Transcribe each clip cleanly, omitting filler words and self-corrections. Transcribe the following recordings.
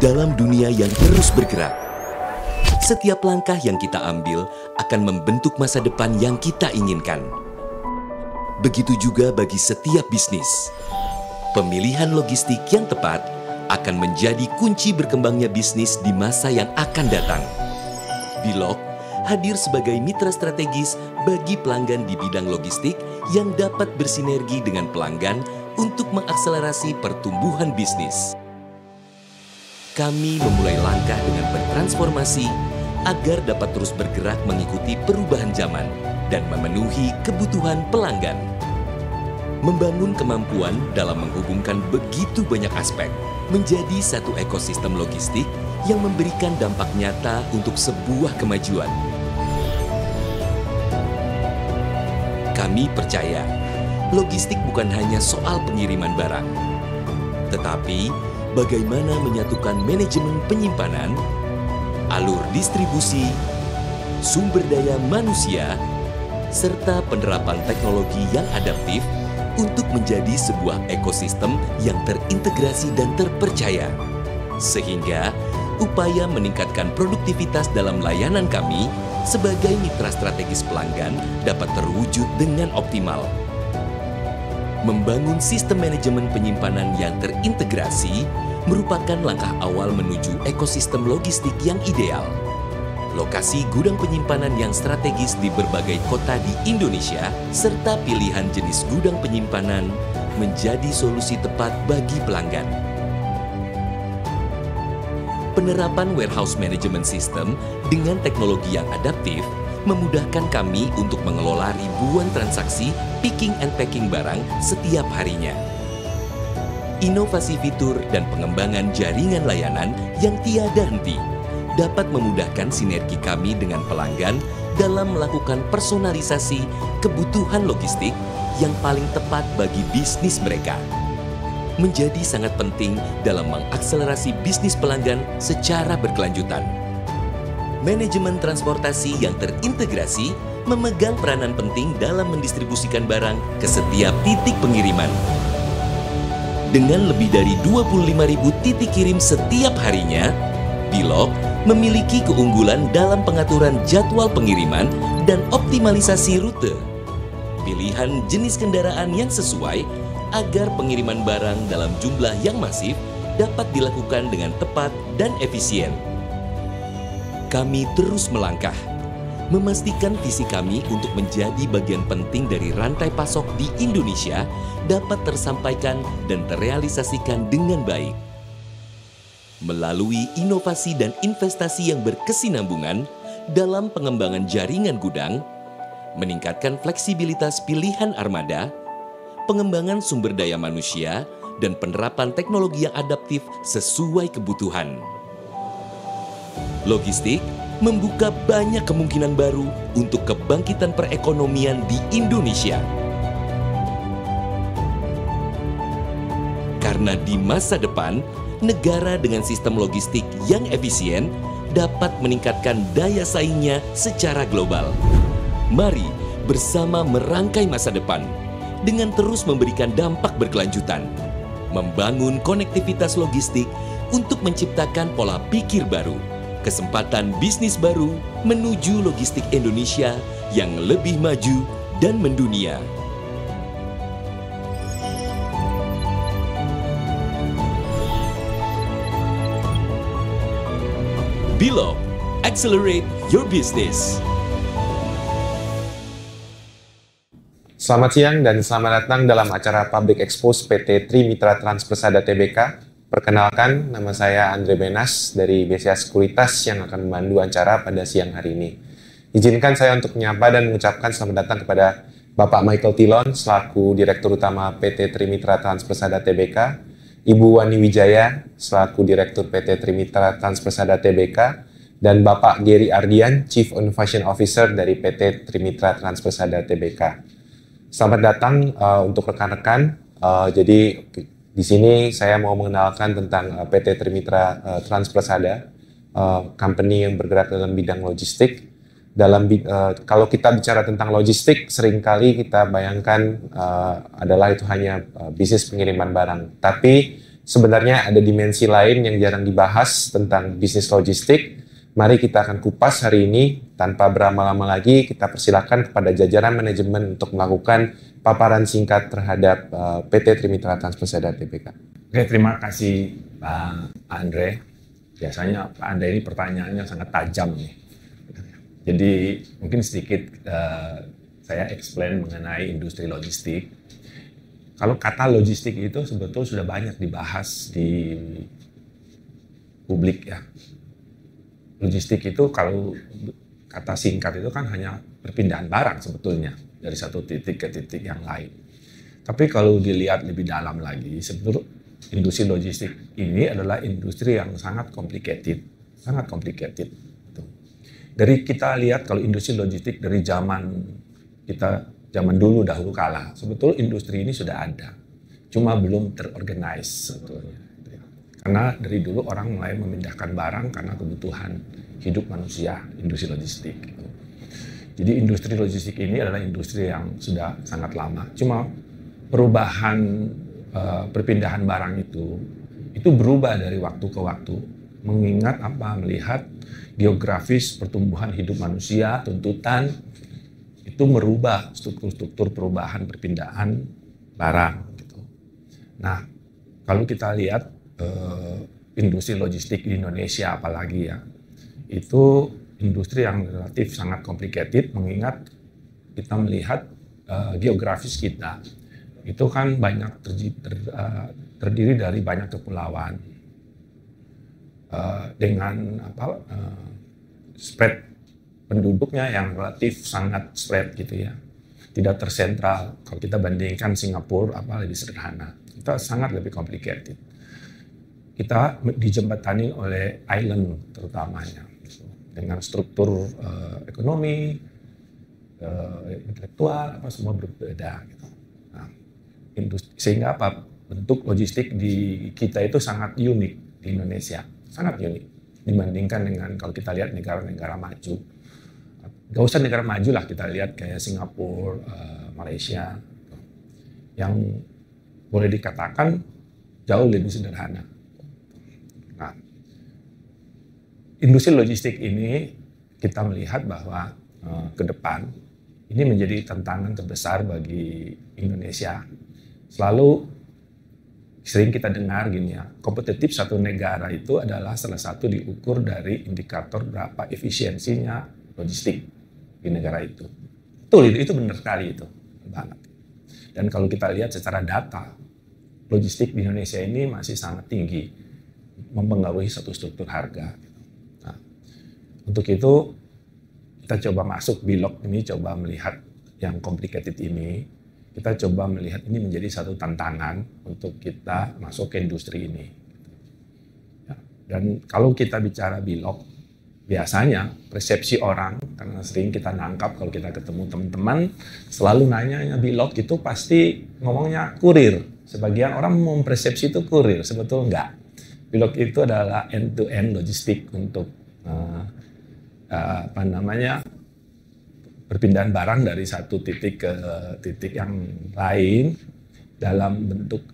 dalam dunia yang terus bergerak. Setiap langkah yang kita ambil akan membentuk masa depan yang kita inginkan. Begitu juga bagi setiap bisnis. Pemilihan logistik yang tepat akan menjadi kunci berkembangnya bisnis di masa yang akan datang. Bilog hadir sebagai mitra strategis bagi pelanggan di bidang logistik yang dapat bersinergi dengan pelanggan untuk mengakselerasi pertumbuhan bisnis. Kami memulai langkah dengan bertransformasi agar dapat terus bergerak mengikuti perubahan zaman dan memenuhi kebutuhan pelanggan. Membangun kemampuan dalam menghubungkan begitu banyak aspek menjadi satu ekosistem logistik yang memberikan dampak nyata untuk sebuah kemajuan. Kami percaya, logistik bukan hanya soal pengiriman barang, tetapi bagaimana menyatukan manajemen penyimpanan, alur distribusi, sumber daya manusia, serta penerapan teknologi yang adaptif untuk menjadi sebuah ekosistem yang terintegrasi dan terpercaya. Sehingga, upaya meningkatkan produktivitas dalam layanan kami sebagai mitra strategis pelanggan dapat terwujud dengan optimal. Membangun sistem manajemen penyimpanan yang terintegrasi merupakan langkah awal menuju ekosistem logistik yang ideal. Lokasi gudang penyimpanan yang strategis di berbagai kota di Indonesia, serta pilihan jenis gudang penyimpanan menjadi solusi tepat bagi pelanggan. Penerapan warehouse management system dengan teknologi yang adaptif memudahkan kami untuk mengelola ribuan transaksi picking and packing barang setiap harinya. Inovasi fitur dan pengembangan jaringan layanan yang tiada henti dapat memudahkan sinergi kami dengan pelanggan dalam melakukan personalisasi kebutuhan logistik yang paling tepat bagi bisnis mereka. Menjadi sangat penting dalam mengakselerasi bisnis pelanggan secara berkelanjutan. Manajemen transportasi yang terintegrasi memegang peranan penting dalam mendistribusikan barang ke setiap titik pengiriman. Dengan lebih dari 25.000 titik kirim setiap harinya, Bilog memiliki keunggulan dalam pengaturan jadwal pengiriman dan optimalisasi rute. Pilihan jenis kendaraan yang sesuai agar pengiriman barang dalam jumlah yang masif dapat dilakukan dengan tepat dan efisien. Kami terus melangkah, memastikan visi kami untuk menjadi bagian penting dari rantai pasok di Indonesia dapat tersampaikan dan terrealisasikan dengan baik. Melalui inovasi dan investasi yang berkesinambungan dalam pengembangan jaringan gudang, meningkatkan fleksibilitas pilihan armada, pengembangan sumber daya manusia, dan penerapan teknologi yang adaptif sesuai kebutuhan. Logistik membuka banyak kemungkinan baru untuk kebangkitan perekonomian di Indonesia. Karena di masa depan, negara dengan sistem logistik yang efisien dapat meningkatkan daya saingnya secara global. Mari bersama merangkai masa depan dengan terus memberikan dampak berkelanjutan, membangun konektivitas logistik untuk menciptakan pola pikir baru, kesempatan bisnis baru menuju logistik Indonesia yang lebih maju dan mendunia. Bilog, accelerate your business. Selamat siang dan selamat datang dalam acara Public Expose PT Trimitra Transpersada Tbk. Perkenalkan, nama saya Andre Benas dari BCA Sekuritas yang akan memandu acara pada siang hari ini. Izinkan saya untuk menyapa dan mengucapkan selamat datang kepada Bapak Michael Tilon selaku Direktur Utama PT Trimitra Transpersada Tbk, Ibu Wani Wijaya selaku Direktur PT Trimitra Transpersada Tbk, dan Bapak Gary Ardian, Chief Innovation Officer dari PT Trimitra Transpersada Tbk. Selamat datang untuk rekan-rekan. Jadi di sini saya mau mengenalkan tentang PT Trimitra Transpersada, company yang bergerak dalam bidang logistik. Kalau kita bicara tentang logistik, seringkali kita bayangkan adalah itu hanya bisnis pengiriman barang. Tapi sebenarnya ada dimensi lain yang jarang dibahas tentang bisnis logistik. Mari kita akan kupas hari ini. Tanpa berlama-lama lagi, kita persilakan kepada jajaran manajemen untuk melakukan paparan singkat terhadap PT Trimitra Trans-Persada Tbk. Oke, terima kasih Pak Andre. Biasanya Pak Andre ini pertanyaannya sangat tajam nih. Jadi mungkin sedikit saya explain mengenai industri logistik. Kalau kata logistik itu sebetulnya sudah banyak dibahas di publik ya. Logistik itu kalau kata singkat itu kan hanya perpindahan barang sebetulnya dari satu titik ke titik yang lain. Tapi kalau dilihat lebih dalam lagi, sebetulnya industri logistik ini adalah industri yang sangat complicated, sangat complicated. Dari kita lihat kalau industri logistik dari zaman dulu dahulu kala, sebetulnya industri ini sudah ada, cuma belum terorganize sebetulnya. Karena dari dulu orang mulai memindahkan barang karena kebutuhan hidup manusia, industri logistik. Jadi industri logistik ini adalah industri yang sudah sangat lama. Cuma perubahan perpindahan barang itu berubah dari waktu ke waktu. Mengingat melihat geografis pertumbuhan hidup manusia, tuntutan, itu merubah struktur-struktur perubahan perpindahan barang. Gitu. Nah, kalau kita lihat industri logistik di Indonesia apalagi ya, itu industri yang relatif sangat complicated mengingat kita melihat geografis kita itu kan banyak terdiri dari banyak kepulauan dengan spread penduduknya yang relatif sangat spread gitu ya, tidak tersentral. Kalau kita bandingkan Singapura lebih sederhana, kita sangat lebih complicated. Kita dijembatani oleh island terutamanya dengan struktur ekonomi, intelektual, semua berbeda gitu. Nah, sehingga bentuk logistik di kita itu sangat unik di Indonesia, sangat unik dibandingkan dengan kalau kita lihat negara-negara maju. Gak usah negara maju lah, kita lihat kayak Singapura, Malaysia, yang boleh dikatakan jauh lebih sederhana. Nah, industri logistik ini kita melihat bahwa ke depan ini menjadi tantangan terbesar bagi Indonesia. Selalu sering kita dengar gini ya, kompetitif satu negara itu adalah salah satu diukur dari indikator berapa efisiensinya logistik di negara itu. Betul, itu benar sekali itu banget. Dan kalau kita lihat secara data, logistik di Indonesia ini masih sangat tinggi, mempengaruhi satu struktur harga. Nah, untuk itu kita coba masuk Bilog ini, coba melihat yang complicated ini, kita coba melihat ini menjadi satu tantangan untuk kita masuk ke industri ini. Ya, dan kalau kita bicara Bilog, biasanya persepsi orang, karena sering kita nangkap kalau kita ketemu teman-teman, selalu nanya Bilog itu pasti ngomongnya kurir. Sebagian orang mempersepsi itu kurir, sebetulnya enggak. Bilog itu adalah end-to-end logistik untuk perpindahan barang dari satu titik ke titik yang lain dalam bentuk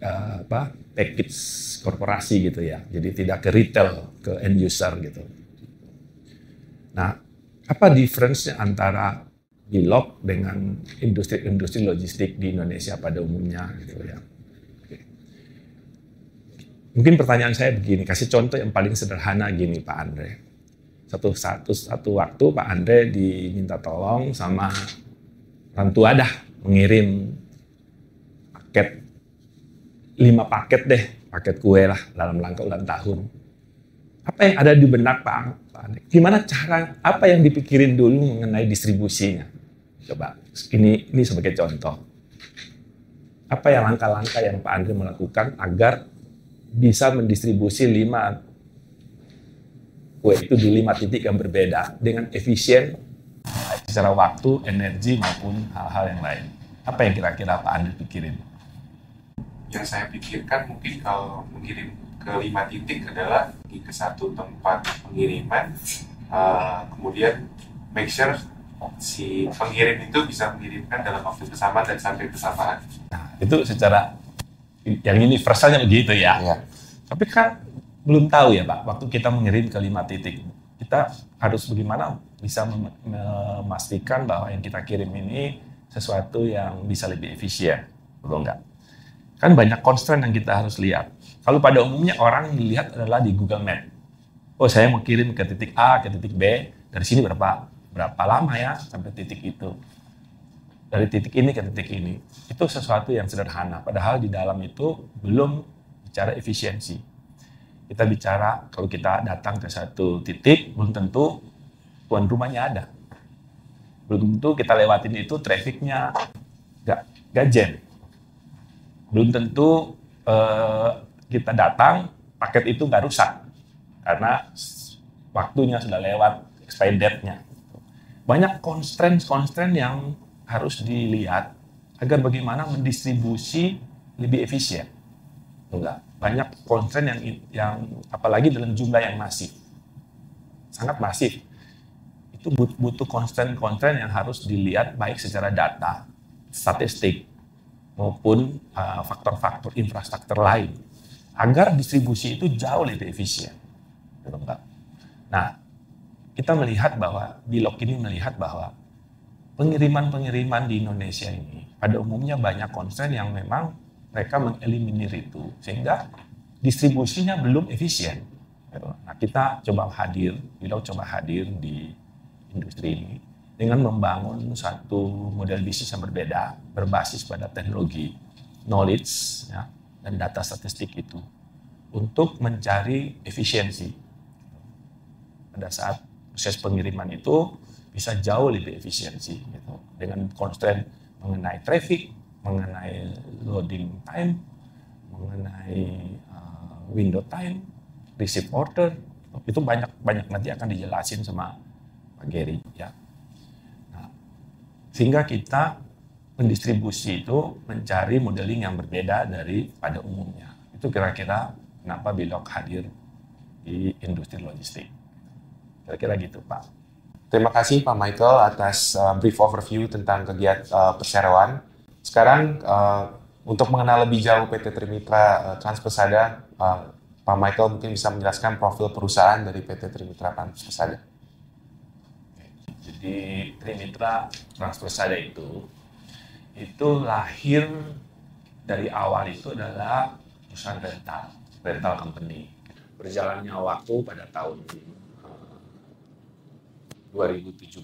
package korporasi gitu ya. Jadi tidak ke retail, ke end user gitu. Nah, apa difference-nya antara Bilog dengan industri logistik di Indonesia pada umumnya gitu ya. Mungkin pertanyaan saya begini, kasih contoh yang paling sederhana gini Pak Andre. Satu waktu Pak Andre diminta tolong sama orang tua mengirim paket 5 paket deh, paket kue lah dalam rangka ulang tahun. Apa yang ada di benak Pak Andre? Gimana cara, apa yang dipikirin dulu mengenai distribusinya? Coba, ini sebagai contoh. Apa yang langkah-langkah yang Pak Andre melakukan agar bisa mendistribusi 5 kue itu di 5 titik yang berbeda dengan efisien secara waktu, energi maupun hal-hal yang lain. Apa yang kira-kira Pak Andre pikirin? Yang saya pikirkan mungkin kalau mengirim ke 5 titik adalah pergi ke satu tempat pengiriman, kemudian make sure si pengirim itu bisa mengirimkan dalam waktu bersamaan dan sampai bersamaan. Nah, itu secara yang universalnya begitu ya. Tapi kan belum tahu ya Pak, waktu kita mengirim ke 5 titik, kita harus bagaimana bisa memastikan bahwa yang kita kirim ini sesuatu yang bisa lebih efisien, betul nggak? Kan banyak constraint yang kita harus lihat. Kalau pada umumnya orang dilihat adalah di Google Map. Oh, saya mau kirim ke titik A, ke titik B, dari sini berapa lama ya sampai titik itu. Dari titik ini ke titik ini. Itu sesuatu yang sederhana, padahal di dalam itu belum bicara efisiensi. Kita bicara kalau kita datang ke satu titik, belum tentu tuan rumahnya ada. Belum tentu kita lewatin itu trafficnya nggak jam. Belum tentu kita datang, paket itu nggak rusak. Karena waktunya sudah lewat, expired date-nya. Banyak constraint yang harus dilihat agar bagaimana mendistribusi lebih efisien. Enggak. Banyak constraint yang apalagi dalam jumlah yang masif. Sangat masif. Itu butuh constraint yang harus dilihat baik secara data, statistik, maupun faktor-faktor infrastruktur lain. Agar distribusi itu jauh lebih efisien. Enggak. Nah, kita melihat bahwa, Bilog ini melihat bahwa pengiriman di Indonesia ini pada umumnya banyak constraint yang memang mereka mengeliminir itu sehingga distribusinya belum efisien. Nah, kita Bilog coba hadir di industri ini dengan membangun satu model bisnis yang berbeda berbasis pada teknologi, knowledge ya, dan data statistik itu untuk mencari efisiensi. Pada saat proses pengiriman itu bisa jauh lebih efisiensi gitu. Dengan constraint mengenai traffic, mengenai loading time, mengenai window time, receive order, itu banyak nanti akan dijelasin sama Pak Gary ya. Nah, sehingga kita mendistribusi itu mencari modeling yang berbeda dari pada umumnya. Itu kira-kira kenapa Bilog hadir di industri logistik. Kira-kira gitu Pak. Terima kasih Pak Michael atas brief overview tentang kegiatan perseroan. Sekarang untuk mengenal lebih jauh PT Trimitra Trans-Persada, Pak Michael mungkin bisa menjelaskan profil perusahaan dari PT Trimitra Trans-Persada. Jadi Trimitra Trans-Persada itu lahir dari awal itu adalah perusahaan rental company. Berjalannya waktu pada tahun 2017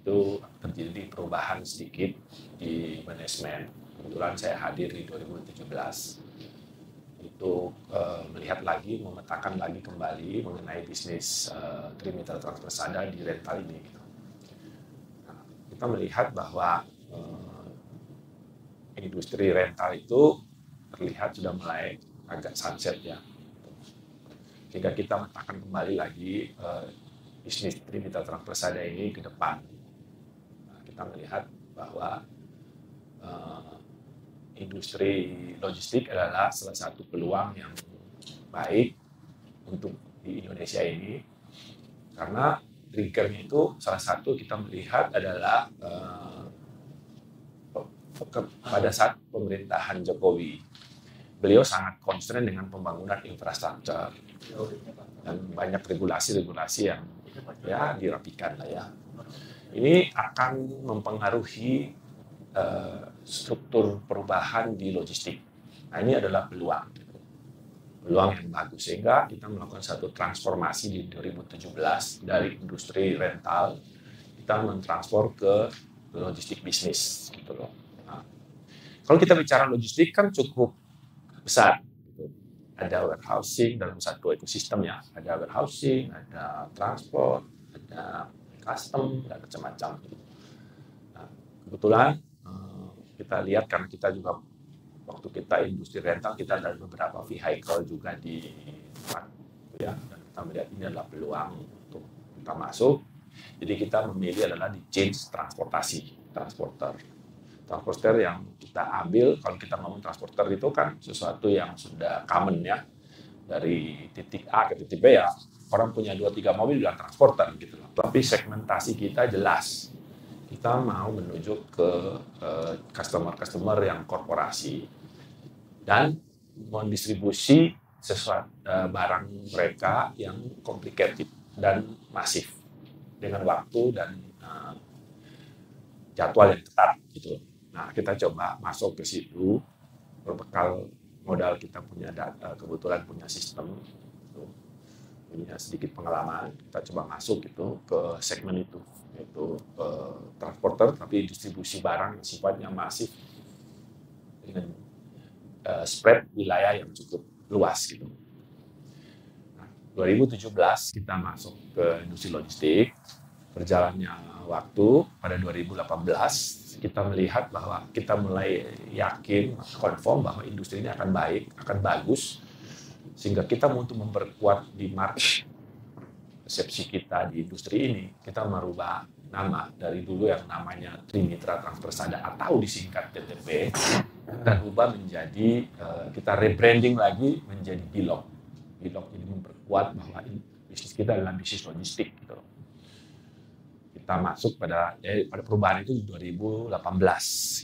itu terjadi perubahan sedikit di manajemen. Kebetulan saya hadir di 2017 itu melihat lagi, memetakan lagi kembali mengenai bisnis Trimitra Trans-Persada di rental ini. Nah, kita melihat bahwa industri rental itu terlihat sudah mulai agak sunset ya. Sehingga kita memetakan kembali lagi bisnis Trimitra Trans-Persada ini ke depan. Nah, kita melihat bahwa industri logistik adalah salah satu peluang yang baik untuk di Indonesia ini, karena triggernya itu salah satu kita melihat adalah pada saat pemerintahan Jokowi, beliau sangat concern dengan pembangunan infrastruktur dan banyak regulasi-regulasi yang ya dirapikan lah ya. Ini akan mempengaruhi struktur perubahan di logistik. Nah, ini adalah peluang yang bagus, sehingga kita melakukan satu transformasi di 2017 dari industri rental kita mentransfer ke logistik bisnis gitu loh. Nah, kalau kita bicara logistik kan cukup besar. Ada warehousing dalam satu ekosistem ya, ada warehousing, ada transport, ada custom, dan macam-macam. Nah, kebetulan kita lihat karena kita juga waktu kita industri rental kita ada beberapa vehicle juga di tempat ya, dan kita melihat ini adalah peluang untuk kita masuk. Jadi kita memilih adalah di change transporter yang kita ambil. Kalau kita ngomong transporter itu kan sesuatu yang sudah common ya, dari titik A ke titik B ya, orang punya 2-3 mobil bilang transporter gitu loh. Tapi segmentasi kita jelas, kita mau menuju ke customer yang korporasi dan mendistribusi barang mereka yang complicated dan masif dengan waktu dan jadwal yang ketat gitu. Nah, kita coba masuk ke situ berbekal modal kita punya data, kebetulan punya sistem, punya sedikit pengalaman, kita coba masuk gitu ke segmen itu, yaitu transporter tapi distribusi barang yang sifatnya masif dengan spread wilayah yang cukup luas gitu. Nah, 2017 kita masuk ke industri logistik. Berjalannya waktu pada 2018 kita melihat bahwa kita mulai yakin, confirm bahwa industri ini akan baik, akan bagus, sehingga kita untuk memperkuat di market persepsi kita di industri ini, kita merubah nama dari dulu yang namanya Trimitra Transpersada atau disingkat TTP, dan ubah menjadi kita rebranding lagi menjadi Bilog. Bilog ini memperkuat bahwa bisnis kita adalah bisnis logistik gitu. Kita masuk pada perubahan itu di 2018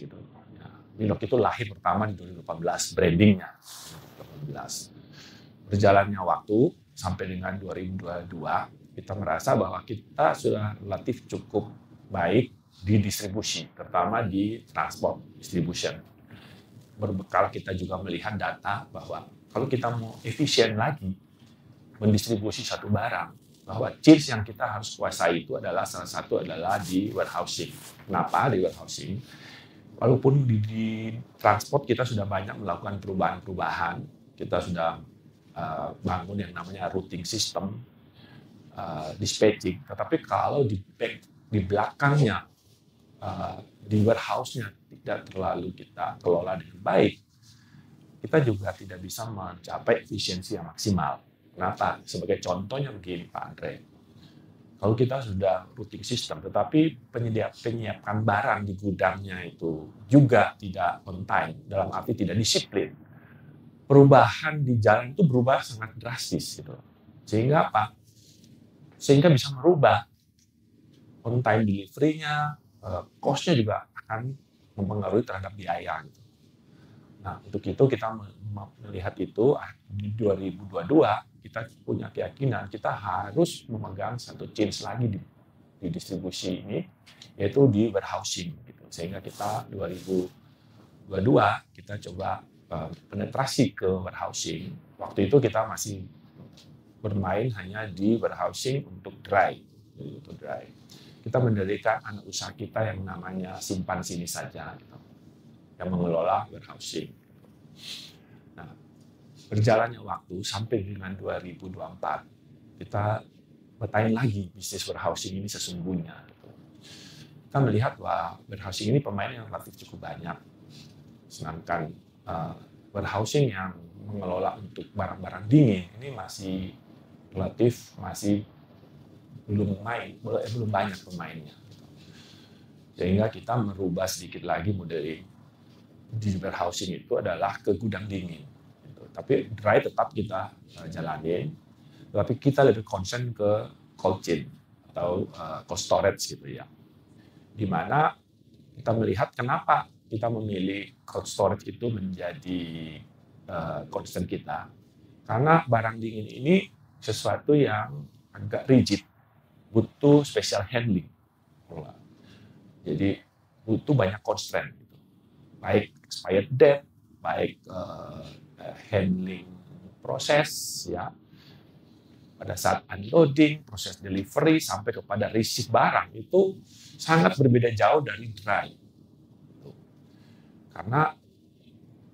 gitu. Ya, Bilog itu lahir pertama di 2018 brandingnya 2018. Berjalannya waktu sampai dengan 2022 kita merasa bahwa kita sudah relatif cukup baik di distribusi, terutama di transport distribution. Berbekal kita juga melihat data bahwa kalau kita mau efisien lagi mendistribusi satu barang, bahwa chains yang kita harus kuasai itu adalah salah satu adalah di warehousing. Kenapa di warehousing? Walaupun di transport kita sudah banyak melakukan perubahan-perubahan, kita sudah bangun yang namanya routing system, dispatching. Tetapi kalau di belakangnya, di warehouse-nya tidak terlalu kita kelola dengan baik, kita juga tidak bisa mencapai efisiensi yang maksimal. Kenapa? Sebagai contohnya begini Pak Andre, kalau kita sudah routing system, tetapi penyiapan barang di gudangnya itu juga tidak on time, dalam arti tidak disiplin, perubahan di jalan itu berubah sangat drastis gitu. Sehingga apa? Sehingga bisa merubah on time delivery-nya, cost-nya juga akan mempengaruhi terhadap biaya gitu. Nah, untuk itu kita melihat itu di 2022 kita punya keyakinan kita harus memegang satu chains lagi di distribusi ini, yaitu di warehousing gitu. Sehingga kita 2022 kita coba penetrasi ke warehousing. Waktu itu kita masih bermain hanya di warehousing untuk dry. Kita mendirikan anak usaha kita yang namanya Simpan Sini Saja gitu, yang mengelola warehousing. Nah, berjalannya waktu sampai dengan 2024 kita bertanya lagi bisnis warehousing ini sesungguhnya gitu. Kita melihat bahwa warehousing ini pemain yang relatif cukup banyak, sedangkan warehousing yang mengelola untuk barang-barang dingin ini masih belum banyak pemainnya. Sehingga kita merubah sedikit lagi model di warehousing itu adalah ke gudang dingin. Gitu. Tapi dry tetap kita jalanin, tapi kita lebih concern ke cold chain atau cold storage gitu ya. Di mana kita melihat kenapa kita memilih cold storage itu menjadi concern kita. Karena barang dingin ini sesuatu yang agak rigid, butuh special handling. Jadi butuh banyak constraint, gitu. Baik expired date, baik handling proses, ya, pada saat unloading, proses delivery sampai kepada receive barang itu sangat berbeda jauh dari dry. Gitu. Karena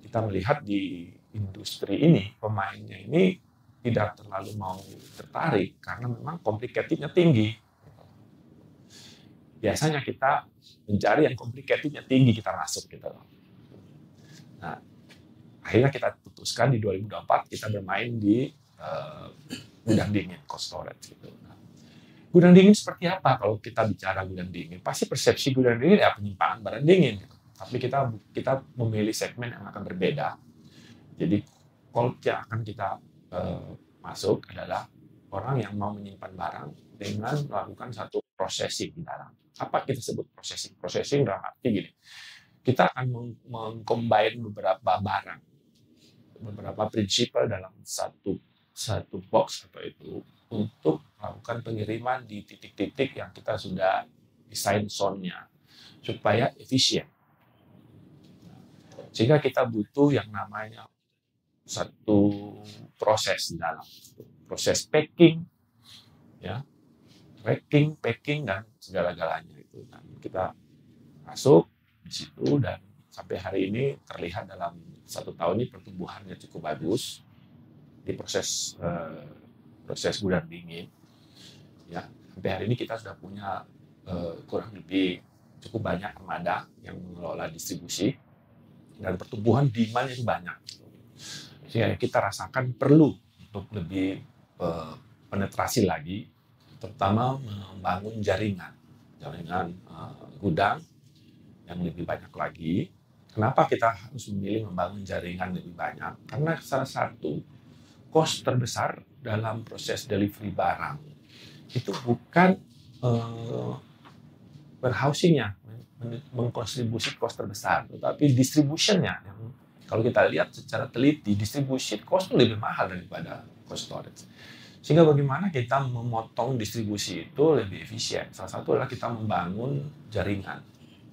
kita melihat di industri ini pemainnya ini tidak terlalu mau tertarik karena memang complicatednya tinggi. Biasanya kita mencari yang complicatednya tinggi kita masuk gitu. Nah, akhirnya kita putuskan di 2024 kita bermain di gudang dingin, cold storage gitu. Nah, gudang dingin seperti apa kalau kita bicara gudang dingin? Pasti persepsi gudang dingin ya penyimpanan barang dingin. Gitu. Tapi kita memilih segmen yang akan berbeda. Jadi cold yang akan kita masuk adalah orang yang mau menyimpan barang dengan melakukan satu processing di dalam. Apa kita sebut processing? Processing dalam arti gini, kita akan mengcombine beberapa barang beberapa prinsip dalam satu box atau itu untuk melakukan pengiriman di titik-titik yang kita sudah desain zone-nya supaya efisien. Sehingga kita butuh yang namanya satu proses di dalam proses packing, ya, packing dan segala-galanya itu. Dan kita masuk di situ dan sampai hari ini terlihat dalam 1 tahun ini pertumbuhannya cukup bagus di proses gudang dingin. Ya, sampai hari ini kita sudah punya kurang lebih cukup banyak armada yang mengelola distribusi dan pertumbuhan demand itu banyak. Sehingga kita rasakan perlu untuk lebih penetrasi lagi, terutama membangun jaringan gudang yang lebih banyak lagi. Kenapa kita harus memilih membangun jaringan lebih banyak? Karena salah satu cost terbesar dalam proses delivery barang itu bukan warehousing-nya mengkontribusi cost terbesar, tetapi distribution-nya. Kalau kita lihat secara teliti, distribusi cost itu lebih mahal daripada cost storage. Sehingga bagaimana kita memotong distribusi itu lebih efisien? Salah satu adalah kita membangun jaringan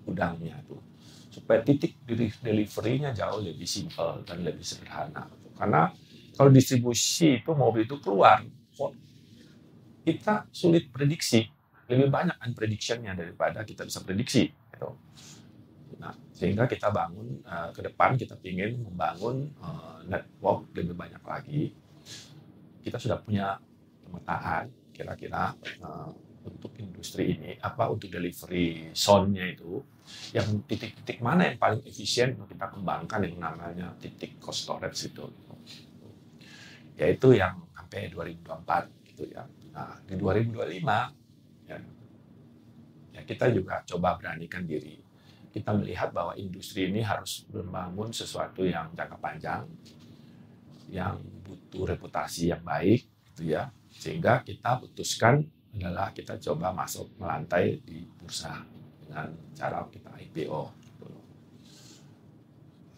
gudangnya itu supaya titik delivery-nya jauh lebih simpel dan lebih sederhana. Karena kalau distribusi itu mobil itu keluar, kita sulit prediksi, lebih banyak unprediction-nya daripada kita bisa prediksi. Gitu. Nah, sehingga kita bangun ke depan, kita ingin membangun network lebih banyak lagi. Kita sudah punya pemetaan kira-kira untuk industri ini, untuk delivery zone-nya itu, yang titik-titik mana yang paling efisien untuk kita kembangkan yang namanya titik cold storage itu. Yaitu yang sampai 2024 gitu ya. Nah, di 2025 ya kita juga coba beranikan diri. Kita melihat bahwa industri ini harus membangun sesuatu yang jangka panjang, yang butuh reputasi yang baik, gitu ya. Sehingga kita putuskan adalah kita coba masuk melantai di bursa dengan cara kita IPO. Gitu.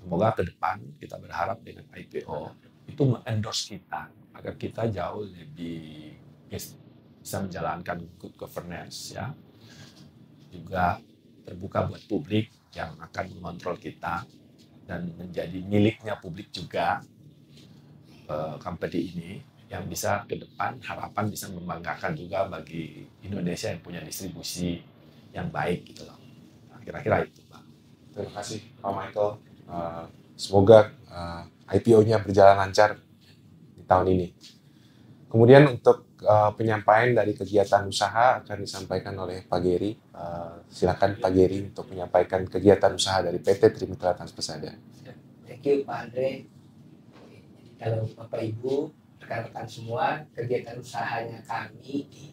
Semoga ke depan kita berharap dengan IPO itu endorse kita agar kita jauh lebih bisa menjalankan good governance, ya. Juga terbuka buat publik yang akan mengontrol kita dan menjadi miliknya publik juga company ini yang bisa ke depan harapan bisa membanggakan juga bagi Indonesia yang punya distribusi yang baik gitu loh. Nah, kira-kira itu, Pak. Terima kasih Pak Michael. Semoga IPO-nya berjalan lancar di tahun ini. Kemudian untuk penyampaian dari kegiatan usaha akan disampaikan oleh Pak Geri. Silakan Pak Geri untuk menyampaikan kegiatan usaha dari PT Trimitra Transpersada. Thank you Pak Andre. Kalau Bapak Ibu, rekan-rekan semua, kegiatan usahanya kami di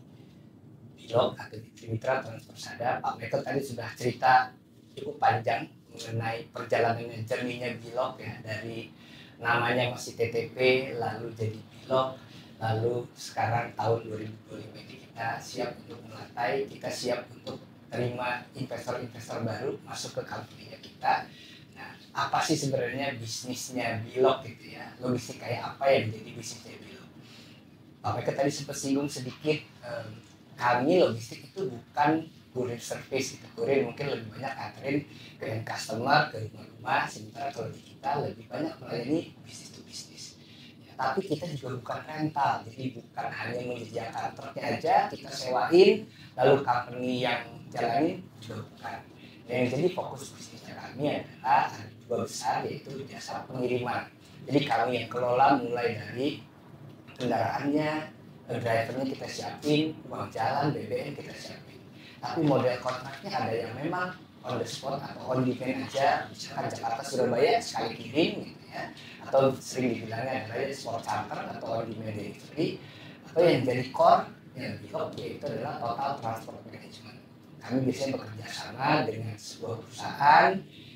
Bilog atau di Trimitra Transpersada, Pak Michael tadi sudah cerita cukup panjang mengenai perjalanan journey-nya Bilog ya, dari namanya masih TTP lalu jadi Bilog. Lalu sekarang tahun 2025 ini kita siap untuk melantai, kita siap untuk terima investor-investor baru masuk ke company-nya kita. Nah, apa sih sebenarnya bisnisnya Bilog gitu ya? Logistik kayak apa yang menjadi bisnisnya Bilog? Pak Meka tadi sempat singgung sedikit, kami logistik itu bukan kurir service, itu kurir mungkin lebih banyak anterin ke end customer, ke rumah-rumah, sementara kalau di kita lebih banyak melayani bisnis to bisnis. Tapi kita juga bukan rental, jadi bukan hanya menyediakan truknya aja, kita sewain, lalu company yang jalanin juga bukan. Yang jadi fokus bisnisnya kami adalah ada dua besar, yaitu jasa pengiriman. Jadi kami yang kelola mulai dari kendaraannya, drivernya kita siapin, uang jalan, BBM kita siapin. Tapi model kontraknya ada yang memang on the spot atau on demand aja, misalkan Jakarta Surabaya sekali kirim gitu ya, atau sering dibilangnya adalah sport charter atau on demand delivery, atau yang jadi core yang Bilog yaitu adalah total transport management. Kami biasanya bekerja sama dengan sebuah perusahaan,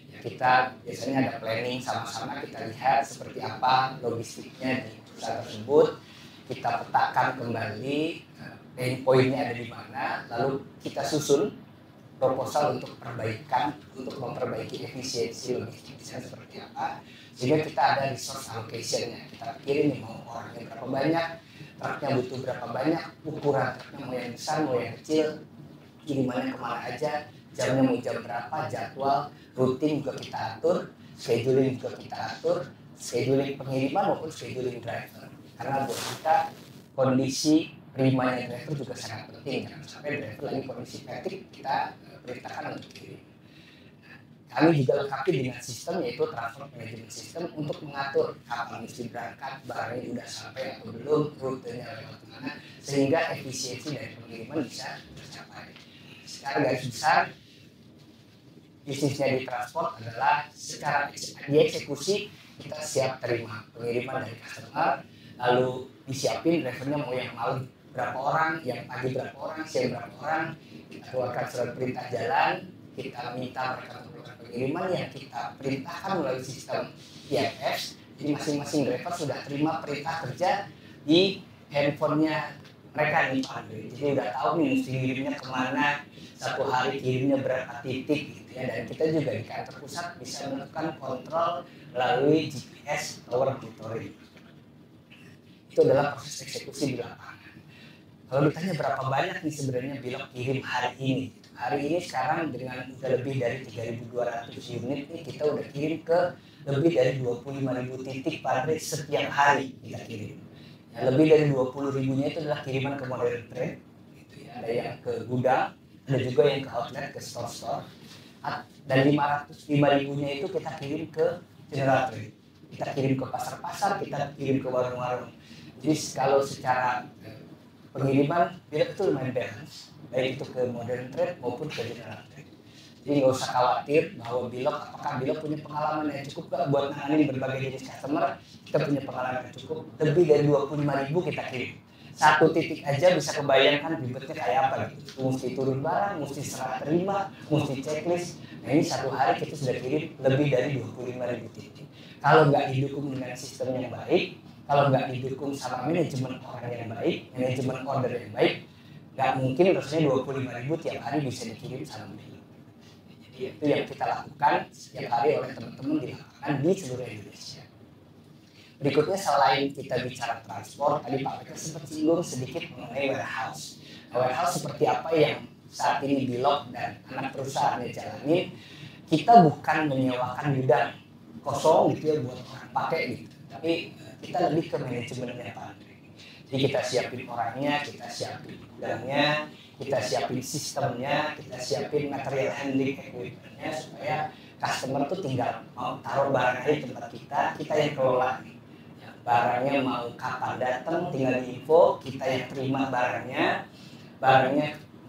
ya kita biasanya ada planning sama-sama, kita lihat seperti apa logistiknya di perusahaan tersebut, kita petakan kembali pain point-nya ada di mana, lalu kita susun proposal untuk perbaikan, untuk memperbaiki efisiensi logistik di sana seperti apa, sehingga kita ada resource allocation-nya. Kita pikirin nih mau orangnya berapa banyak, truknya butuh berapa banyak, ukuran truknya mau yang besar, mau yang kecil, kirimannya kemana aja, jamnya mau jam berapa, jadwal, rutin juga kita atur, scheduling juga kita atur, scheduling pengiriman maupun scheduling driver. Karena buat kita kondisi primanya driver juga sangat penting, jangan sampai driver lagi kondisi fatigue kita perintahkan untuk kirim. Kami juga lengkapi dengan sistem yaitu transport management system untuk mengatur kapan mesti berangkat, barangnya sudah sampai atau belum, rutenya lewat mana, sehingga efisiensi dari pengiriman bisa tercapai. Secara garis besar, bisnisnya di transport adalah secara dieksekusi kita siap terima pengiriman dari customer, lalu disiapin drivernya mau yang malam berapa orang, yang pagi berapa orang, siang berapa orang, kita keluarkan surat perintah jalan, kita minta mereka melakukan pengiriman yang kita perintahkan melalui sistem PFS. Jadi masing-masing driver sudah terima perintah kerja di handphonenya mereka nih Pak Andre. Jadi udah tahu nih mesti kirimnya kemana, satu hari kirimnya berapa titik gitu ya. Dan kita juga di kantor pusat bisa melakukan kontrol melalui GPS tower monitoring. Itu adalah proses eksekusi di lapangan. Kalau ditanya berapa banyak nih sebenarnya Bilog kirim hari ini? Hari ini sekarang dengan udah lebih dari 3.200 unit nih kita udah kirim ke lebih dari 25.000 titik Pak Andre setiap hari kita kirim. Ya, lebih dari 20.000-nya itu adalah kiriman ke modern trade, gitu ya. Ada yang ke gudang, ada juga yang ke outlet, ke store-store. Dan 505.000-nya itu kita kirim ke general trade. Kita kirim ke pasar-pasar, kita kirim ke warung-warung. Jadi kalau secara pengiriman Bilog itu lumayan balance, baik itu ke modern trade maupun ke general trade. Jadi nggak usah khawatir bahwa Bilog, apakah Bilog punya pengalaman yang cukup nggak buat nanganin berbagai jenis customer. Kita punya pengalaman yang cukup, lebih dari 25.000 kita kirim. Satu titik aja bisa kebayangkan ribetnya kayak apa gitu. Mesti turun barang, mesti serah terima, mesti checklist. Nah ini satu hari kita sudah kirim lebih dari 25.000 titik. Kalau nggak didukung dengan sistem yang baik, kalau nggak didukung sama manajemen orang yang baik, manajemen order yang baik, nggak mungkin rasanya 25.000 tiap hari bisa dikirim sama Bilog. Jadi itu yang kita lakukan setiap hari oleh teman-teman di lapangan di seluruh Indonesia. Berikutnya selain kita bicara transport, tadi Pak Peter sempat singgung sedikit mengenai warehouse. Nah, warehouse seperti apa yang saat ini Bilog dan anak perusahaannya jalani, kita bukan menyewakan gudang kosong gitu ya buat orang pakai gitu, tapi kita lebih ke manajemennya Pak Andre. Jadi kita siapin orangnya, kita siapin gudangnya, kita siapin sistemnya, kita siapin material handling equipment-nya supaya customer tuh tinggal mau taruh barangnya di tempat kita yang kelola. Barangnya mau kapan datang tinggal diinfo, kita yang terima barangnya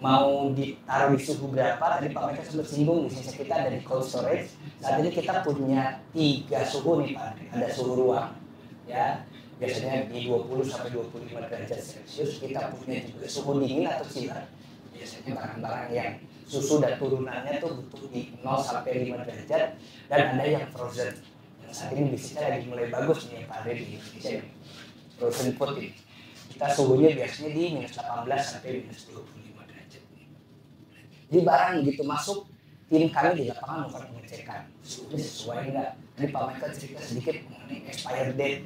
mau ditaruh di suhu berapa. Tadi Pak Meka sempat singgung bisnis kita ada di cold storage. Saat ini kita punya 3 suhu nih Pak, ada suhu ruang ya biasanya di 20 sampai 25 derajat Celcius. Kita punya juga suhu dingin atau chiller, biasanya barang-barang yang susu dan turunannya tuh butuh di 0 sampai 5 derajat, dan ada yang frozen. Saat ini bisnisnya lagi mulai bagus nih Pak Andre di Indonesia, frozen food ini. Kita suhunya biasanya di minus 18 sampai minus 25 derajat. Jadi barang begitu masuk, tim kami di lapangan melakukan pengecekan suhunya sesuai enggak. Tadi Pak Michael cerita sedikit mengenai expired date.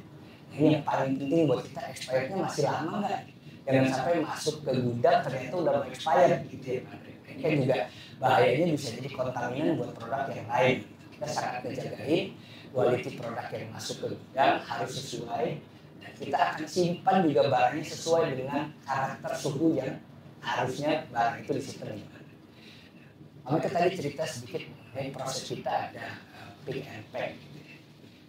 Ini yang paling penting buat kita, expirednya masih lama enggak? Jangan sampai masuk ke gudang ternyata udah mau expired gitu ya Pak Andre. Ini kan juga bahayanya bisa jadi kontaminan buat produk yang lain. Kita sangat ngejagain quality produk yang masuk ke gudang harus sesuai, dan kita akan simpan juga barangnya sesuai dengan karakter suhu yang harusnya barang itu disimpan di mana. Maka tadi cerita sedikit mengenai proses kita ada pick and pack,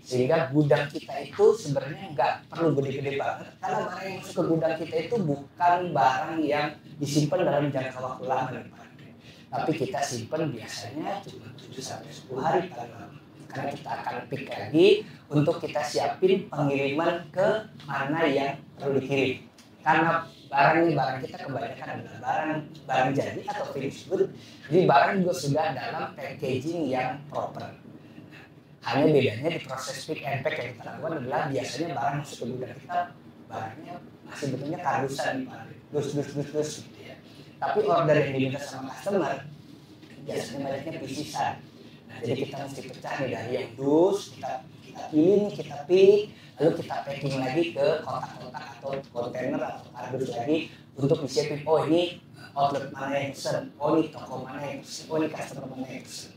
sehingga gudang kita itu sebenarnya nggak perlu gede-gede banget, karena barang yang masuk ke gudang kita itu bukan barang yang disimpan dalam jangka waktu lama nih Pak, tapi kita simpan biasanya cuma 7 sampai 10 hari paling lama. Karena kita akan pick lagi untuk kita siapin pengiriman ke mana yang perlu dikirim. Karena barang kita kebanyakan adalah barang jadi atau finished good. Jadi barang juga sudah dalam packaging yang proper. Hanya bedanya di proses pick and pack yang kita lakukan adalah biasanya barang masuk ke gudang kita, barangnya masih bentuknya kardusan, dus gitu ya. Tapi order yang diminta sama customer biasanya banyaknya pieces-an. Nah, jadi kita mesti pecah nih dari yang dus, kita pilih nih, kita pilih, lalu kita packing lagi ke kotak-kotak atau kontainer atau kardus lagi untuk disiapin. Oh ini outlet mana yang pesen, oh ini toko mana yang pesen, oh ini customer mana yang pesen.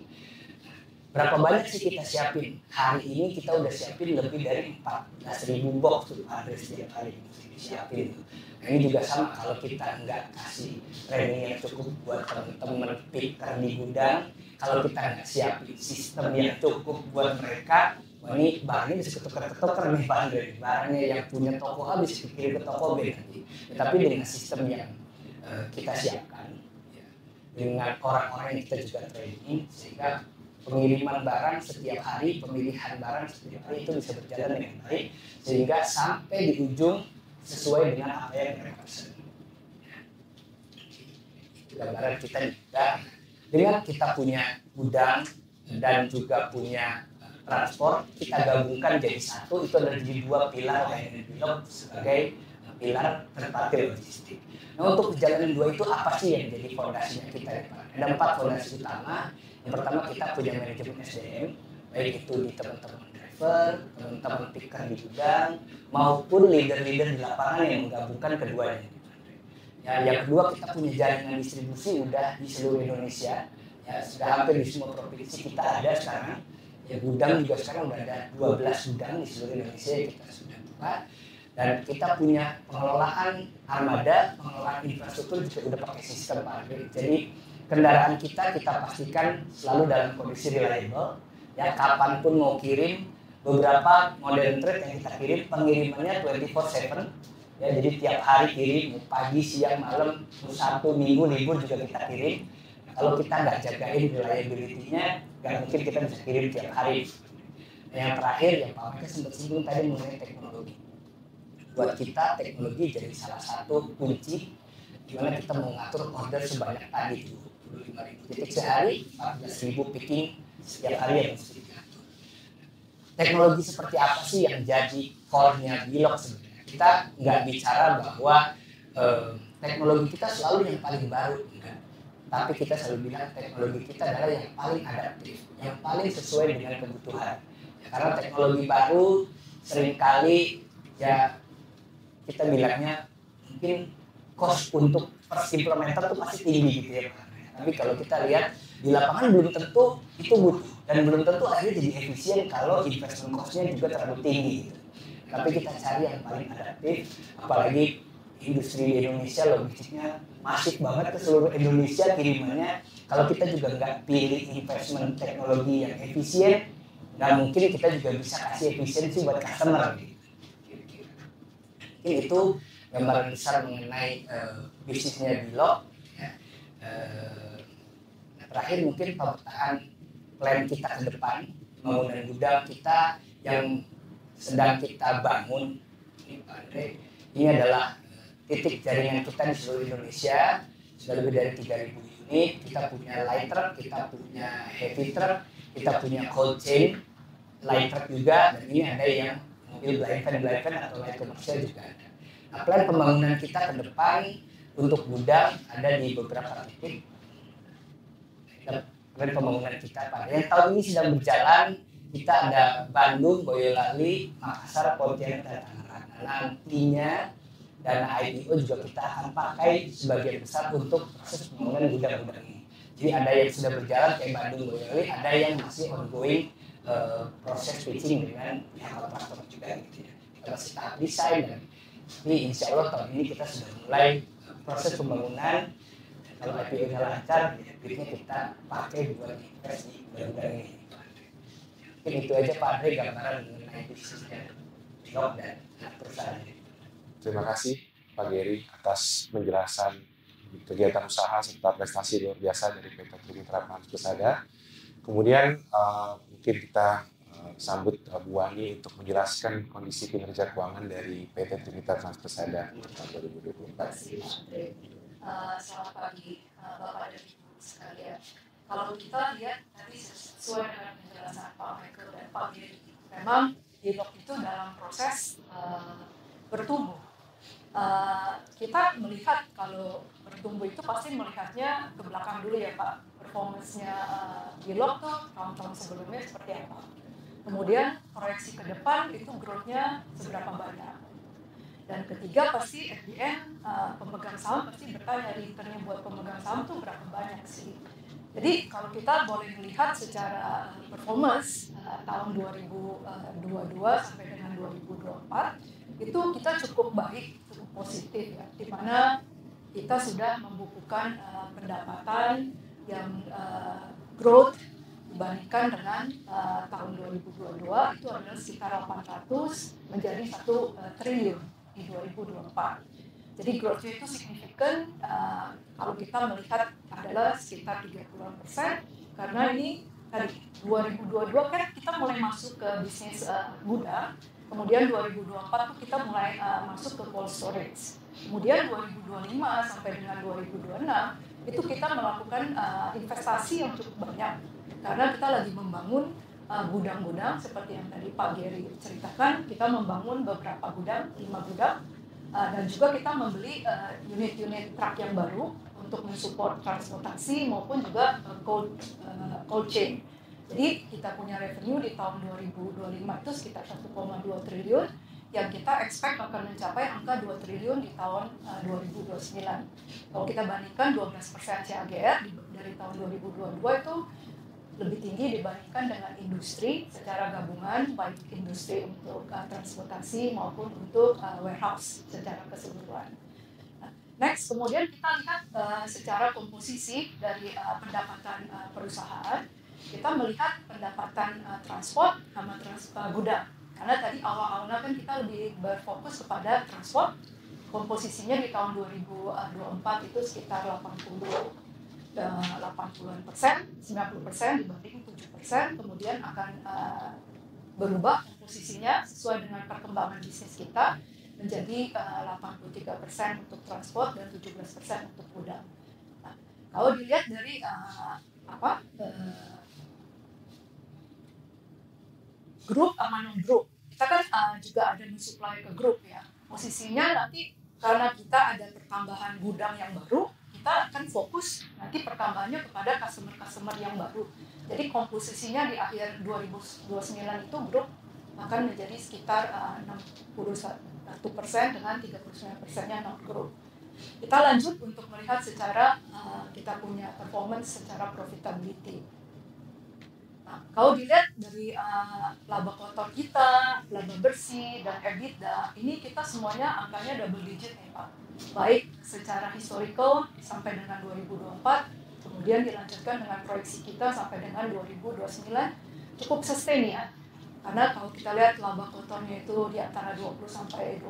Berapa banyak sih kita siapin? Hari ini kita udah siapin lebih dari 14.000 box tuh Pak Andre setiap hari mesti disiapin. Nah, ini juga sama, kalau kita nggak kasih training yang cukup buat teman-teman picker di gudang, kalau kita nggak siapin sistem yang cukup buat mereka, wah ini barangnya bisa ketukar-ketukar nih Pak Andre. Barangnya yang punya toko A bisa dikirim ke toko B nanti. Tapi dengan sistem yang kita siapkan, ya, dengan orang-orang yang kita juga training, sehingga pengiriman barang setiap hari, pemilihan barang setiap hari itu bisa berjalan dengan baik, sehingga sampai di ujung sesuai dengan apa yang mereka pesan. Gambaran kita juga dengan kita punya gudang dan juga punya transport, kita gabungkan jadi satu, itu adalah jadi dua pilar layanan Bulog sebagai pilar third-party logistik. Nah, untuk perjalanan dua itu apa sih yang jadi fondasinya kita? Ada 4 fondasi utama. Yang pertama, kita punya manajemen SDM, baik itu di teman-teman driver, teman-teman picker di gudang, maupun leader-leader di lapangan yang menggabungkan keduanya. Ya, yang kedua, kita punya jaringan distribusi udah di seluruh Indonesia. Ya, sudah hampir di semua provinsi kita ada sekarang. Ya, gudang juga sekarang udah ada 12 gudang di seluruh Indonesia yang kita sudah buka. Dan kita punya pengelolaan armada, pengelolaan infrastruktur juga udah pakai sistem Pak Andre. Jadi kendaraan kita pastikan selalu dalam kondisi reliable. Ya, kapanpun mau kirim, beberapa modern trade yang kita kirim pengirimannya 24/7. Ya, jadi tiap hari kirim, pagi, siang, malam, Sabtu, Minggu, libur juga kita kirim. Kalau kita nggak jagain reliability-nya, nggak mungkin kita bisa kirim tiap hari. Yang terakhir, yang Pak Meka sempat singgung tadi mengenai teknologi. Buat kita, teknologi jadi salah satu kunci di mana kita mau ngatur order sebanyak tadi 25.000 titik sehari, 14.000 picking setiap hari yang mesti diatur. Teknologi seperti apa sih yang jadi core-nya Bulog sebenarnya? Kita nggak bicara bahwa teknologi kita selalu yang paling baru, enggak. Tapi kita selalu bilang teknologi kita adalah yang paling adaptif, yang paling sesuai dengan kebutuhan. Ya, karena teknologi baru seringkali ya kita bilangnya mungkin cost untuk first implementer itu pasti tinggi gitu ya Pak. Tapi kalau kita lihat di lapangan belum tentu itu butuh dan belum tentu akhirnya jadi efisien kalau investment cost-nya juga terlalu tinggi gitu. Tapi kita cari yang paling adaptif, apalagi industri di Indonesia logistiknya masif banget ke seluruh Indonesia kirimannya. Kalau kita juga nggak pilih investment teknologi yang efisien, nggak mungkin kita juga bisa kasih efisiensi buat customer gitu. Itu gambaran besar mengenai bisnisnya Bulog. Ya. Terakhir mungkin pemetaan plan kita ke depan, pembangunan gudang kita yang sedang kita bangun. Ini Pak Andre, ini adalah titik jaringan kita di seluruh Indonesia, sudah lebih dari 3.000 unit. Kita punya light truck, kita punya heavy truck, kita punya cold chain, light truck juga, dan ini ada yang mobil blind van atau light commercial juga ada. Nah, plan pembangunan kita ke depan untuk gudang ada di beberapa titik. Plan pembangunan kita Pak, yang tahun ini sedang berjalan, kita ada Bandung, Boyolali, Makassar, Pontianak, dan Tangerang. Nantinya dana IPO juga kita akan pakai sebagian besar untuk proses pembangunan gudang-gudang ini. Jadi ada yang sudah berjalan kayak Bandung, Boyolali, ada yang masih ongoing proses pitching dengan pihak kontraktor juga gitu ya. Kita masih tahap desain dan tapi insya Allah tahun ini kita sudah mulai proses pembangunan. Kalau IPO-nya lancar, duitnya kita pakai buat invest di gudang ini. Mungkin itu aja Pak Andre gambaran mengenai bisnisnya Bulog dan perusahaan ini. Terima kasih Pak Geri atas penjelasan kegiatan usaha serta prestasi luar biasa dari PT Trimitra Transpesada. Kemudian mungkin kita sambut Bu Wani untuk menjelaskan kondisi kinerja keuangan dari PT Trimitra Transpesada tahun 2024. Selamat pagi Bapak dan Ibu sekalian. Kalau kita lihat tadi sesuai dengan penjelasan Pak Michael dan Pak Geri, memang Bulog itu dalam proses bertumbuh. kita melihat kalau bertumbuh itu pasti melihatnya ke belakang dulu ya Pak, performance-nya Bilog tuh tahun-tahun sebelumnya seperti apa. Kemudian proyeksi ke depan itu growth-nya seberapa banyak. Dan ketiga pasti at the end pemegang saham pasti bertanya return-nya buat pemegang saham tuh berapa banyak sih. Jadi kalau kita boleh melihat secara performance tahun 2022 sampai dengan 2024 itu kita cukup baik, cukup positif ya, di mana kita sudah membukukan pendapatan yang growth dibandingkan dengan tahun 2022 itu adalah sekitar 800 menjadi 1 triliun di 2024. Jadi growth-nya itu signifikan kalau kita melihat adalah sekitar 30% karena ini tadi 2022 kan kita mulai masuk ke bisnis gudang, kemudian 2024 tuh kita mulai masuk ke cold storage. Kemudian 2025 sampai dengan 2026 itu kita melakukan investasi yang cukup banyak karena kita lagi membangun gudang-gudang seperti yang tadi Pak Gary ceritakan, kita membangun beberapa gudang, 5 gudang, dan juga kita membeli unit-unit truk yang baru untuk mensupport transportasi maupun juga cold chain. Jadi kita punya revenue di tahun 2025 itu sekitar 1,2 triliun yang kita expect akan mencapai angka 2 triliun di tahun 2029. Kalau kita bandingkan 12% CAGR dari tahun 2022 itu lebih tinggi dibandingkan dengan industri secara gabungan, baik industri untuk transportasi maupun untuk warehouse secara keseluruhan. Next, kemudian kita lihat secara komposisi dari pendapatan perusahaan. Kita melihat pendapatan transport sama gudang. Karena tadi awal-awalnya kan kita lebih berfokus kepada transport. Komposisinya di tahun 2024 itu sekitar 80-an%, 90% dibanding 7%, kemudian akan berubah komposisinya sesuai dengan perkembangan bisnis kita menjadi 83% untuk transport dan 17% untuk gudang. Nah, kalau dilihat dari grup sama non grup, kita kan juga ada mensuplai ke grup ya. Posisinya nanti karena kita ada pertambahan gudang yang baru, kita akan fokus nanti pertambahannya kepada customer yang baru. Jadi komposisinya di akhir 2029 itu grup akan menjadi sekitar 61% dengan 39%-nya non grup. Kita lanjut untuk melihat secara kita punya performance secara profitability. Nah, kalau dilihat dari laba kotor kita, laba bersih, dan EBITDA, ini kita semuanya angkanya double digit nih Pak. Baik secara historical sampai dengan 2024, kemudian dilanjutkan dengan proyeksi kita sampai dengan 2029, cukup sustain ya. Karena kalau kita lihat laba kotornya itu di antara 20-22%,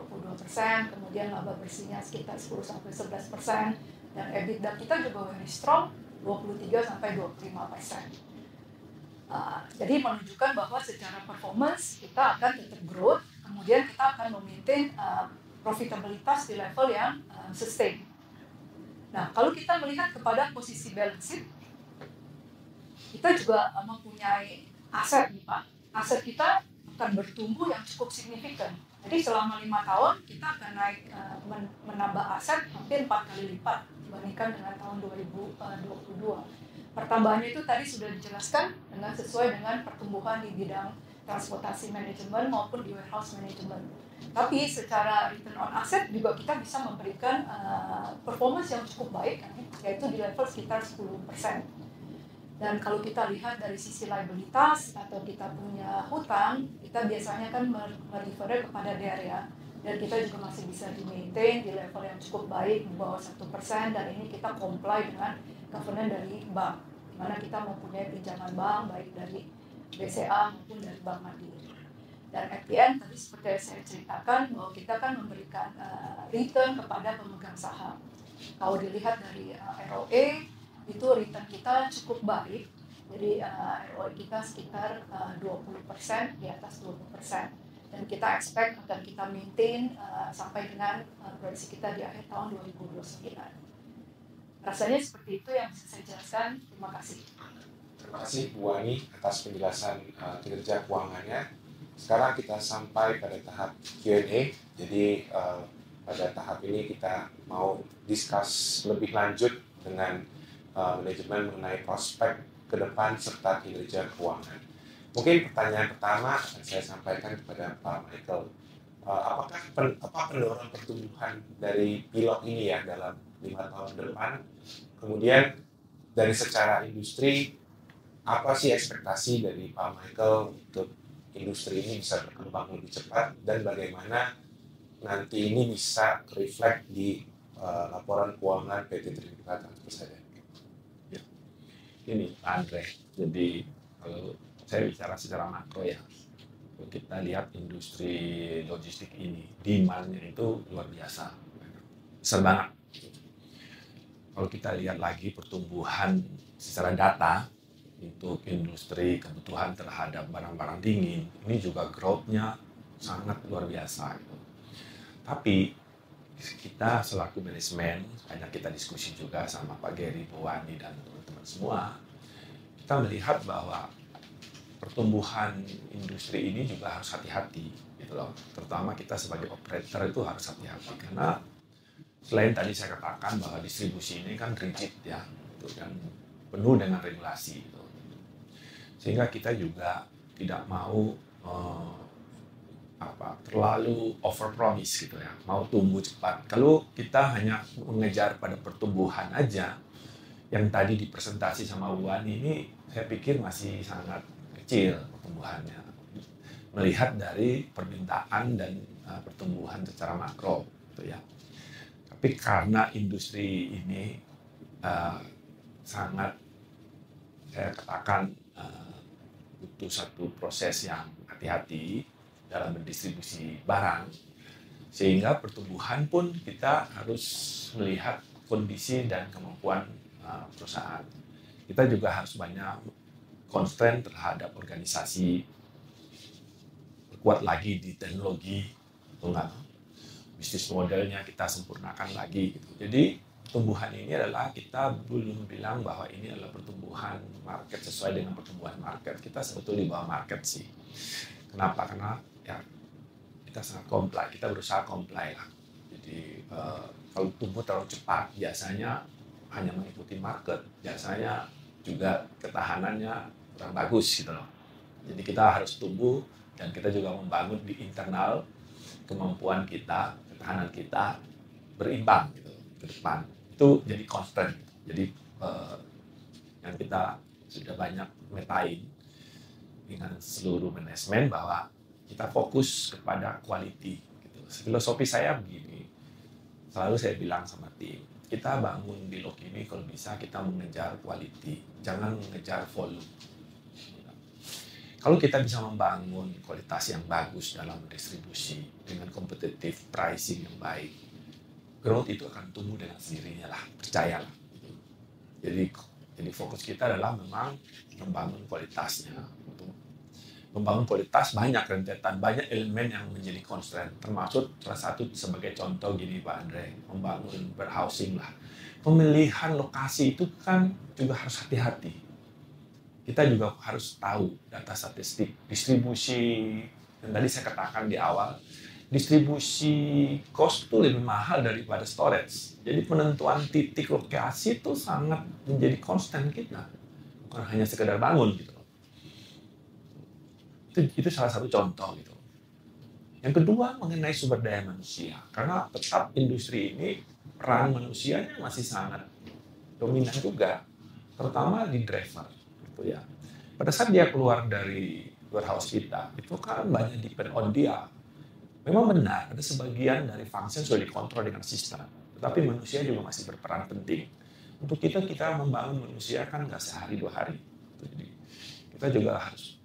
kemudian laba bersihnya sekitar 10-11%, dan EBITDA kita juga very strong, 23-25%. Jadi menunjukkan bahwa secara performance kita akan tetap growth, kemudian kita akan memaintain profitabilitas di level yang sustain. Nah, kalau kita melihat kepada posisi balance sheet, kita juga mempunyai aset nih Pak. Aset kita akan bertumbuh yang cukup signifikan. Jadi selama 5 tahun kita akan naik menambah aset hampir 4 kali lipat dibandingkan dengan tahun 2022. Pertambahannya itu tadi sudah dijelaskan dengan sesuai dengan pertumbuhan di bidang transportasi manajemen maupun di warehouse management. Tapi secara return on asset juga kita bisa memberikan performance yang cukup baik, yaitu di level sekitar 10%. Dan kalau kita lihat dari sisi liabilitas atau kita punya hutang, kita biasanya kan merefer kepada DER ya. Dan kita juga masih bisa di-maintain di level yang cukup baik, di bawah 1%, dan ini kita comply dengan covenant dari bank, di mana kita mempunyai pinjaman bank baik dari BCA maupun dari Bank Mandiri. Dan at the end, tadi seperti yang saya ceritakan, bahwa kita kan memberikan return kepada pemegang saham. Kalau dilihat dari ROE, itu return kita cukup baik. Jadi ROE kita sekitar 20%, di atas 20%. Dan kita expect akan kita maintain sampai dengan proyeksi kita di akhir tahun 2029. Rasanya seperti itu yang bisa saya jelaskan. Terima kasih. Terima kasih Bu Ani atas penjelasan kinerja keuangannya. Sekarang kita sampai pada tahap Q&A. Jadi pada tahap ini kita mau discuss lebih lanjut dengan manajemen mengenai prospek ke depan serta kinerja keuangan. Mungkin pertanyaan pertama akan saya sampaikan kepada Pak Michael. Apakah pendorong pertumbuhan dari Pilog ini ya dalam 5 tahun ke depan? Kemudian dari secara industri, apa sih ekspektasi dari Pak Michael untuk industri ini bisa berkembang lebih cepat dan bagaimana nanti ini bisa reflect di laporan keuangan PT Trimitra Transpersada? Ya. Ini Pak Andre, jadi kalau saya bicara secara makro ya, kalau kita lihat industri logistik ini, demand-nya itu luar biasa, besar banget. Kalau kita lihat lagi pertumbuhan secara data, untuk industri kebutuhan terhadap barang-barang dingin, ini juga growth-nya sangat luar biasa. Gitu. Tapi kita selaku manajemen, banyak kita diskusi juga sama Pak Gary, Bu Wani, dan teman-teman semua, kita melihat bahwa pertumbuhan industri ini juga harus hati-hati, gitu loh. Terutama kita sebagai operator itu harus hati-hati, karena selain tadi saya katakan bahwa distribusi ini kan rigid ya, gitu, dan penuh dengan regulasi. Gitu. Sehingga kita juga tidak mau terlalu overpromise gitu ya, mau tumbuh cepat. Kalau kita hanya mengejar pada pertumbuhan aja, yang tadi dipresentasi sama Wan ini, saya pikir masih sangat kecil pertumbuhannya. Melihat dari permintaan dan pertumbuhan secara makro, gitu ya. Tapi karena industri ini sangat, saya katakan, butuh satu proses yang hati-hati dalam mendistribusi barang, sehingga pertumbuhan pun kita harus melihat kondisi dan kemampuan perusahaan. Kita juga harus banyak constraint terhadap organisasi, kuat lagi di teknologi, bisnis modelnya kita sempurnakan lagi. Gitu. Jadi pertumbuhan ini adalah kita belum bilang bahwa ini adalah pertumbuhan market sesuai dengan pertumbuhan market. Kita sebetulnya di bawah market sih. Kenapa? Karena ya kita sangat comply, kita berusaha comply lah. Jadi kalau tumbuh terlalu cepat, biasanya hanya mengikuti market, biasanya juga ketahanannya kurang bagus gitu loh. Jadi kita harus tumbuh dan kita juga membangun di internal kemampuan kita, ketahanan kita berimbang gitu ke depan. Itu jadi constant. Jadi yang kita sudah banyak metain dengan seluruh manajemen bahwa kita fokus kepada quality. Gitu. Filosofi saya begini, selalu saya bilang sama tim, kita bangun Pilog ini kalau bisa kita mengejar quality, jangan mengejar volume. Kalau kita bisa membangun kualitas yang bagus dalam distribusi dengan kompetitif pricing yang baik, growth itu akan tumbuh dengan sendirinya lah, percayalah. Jadi fokus kita adalah memang membangun kualitasnya. Membangun kualitas banyak rentetan, banyak elemen yang menjadi constraint, termasuk salah satu sebagai contoh gini Pak Andre, membangun warehousing lah. Pemilihan lokasi itu kan juga harus hati-hati. Kita juga harus tahu data statistik, distribusi, dan tadi saya katakan di awal, distribusi cost itu lebih mahal daripada storage. Jadi penentuan titik lokasi itu sangat menjadi constant kita. Bukan hanya sekedar bangun gitu. Itu salah satu contoh gitu. Yang kedua mengenai sumber daya manusia. Karena tetap industri ini peran manusianya masih sangat dominan juga. Terutama di driver gitu ya. Pada saat dia keluar dari warehouse kita, itu kan banyak depend on dia. Memang benar, ada sebagian dari function sudah dikontrol dengan sistem. Tetapi manusia juga masih berperan penting. Untuk kita membangun manusia kan nggak sehari 2 hari. Jadi kita juga harus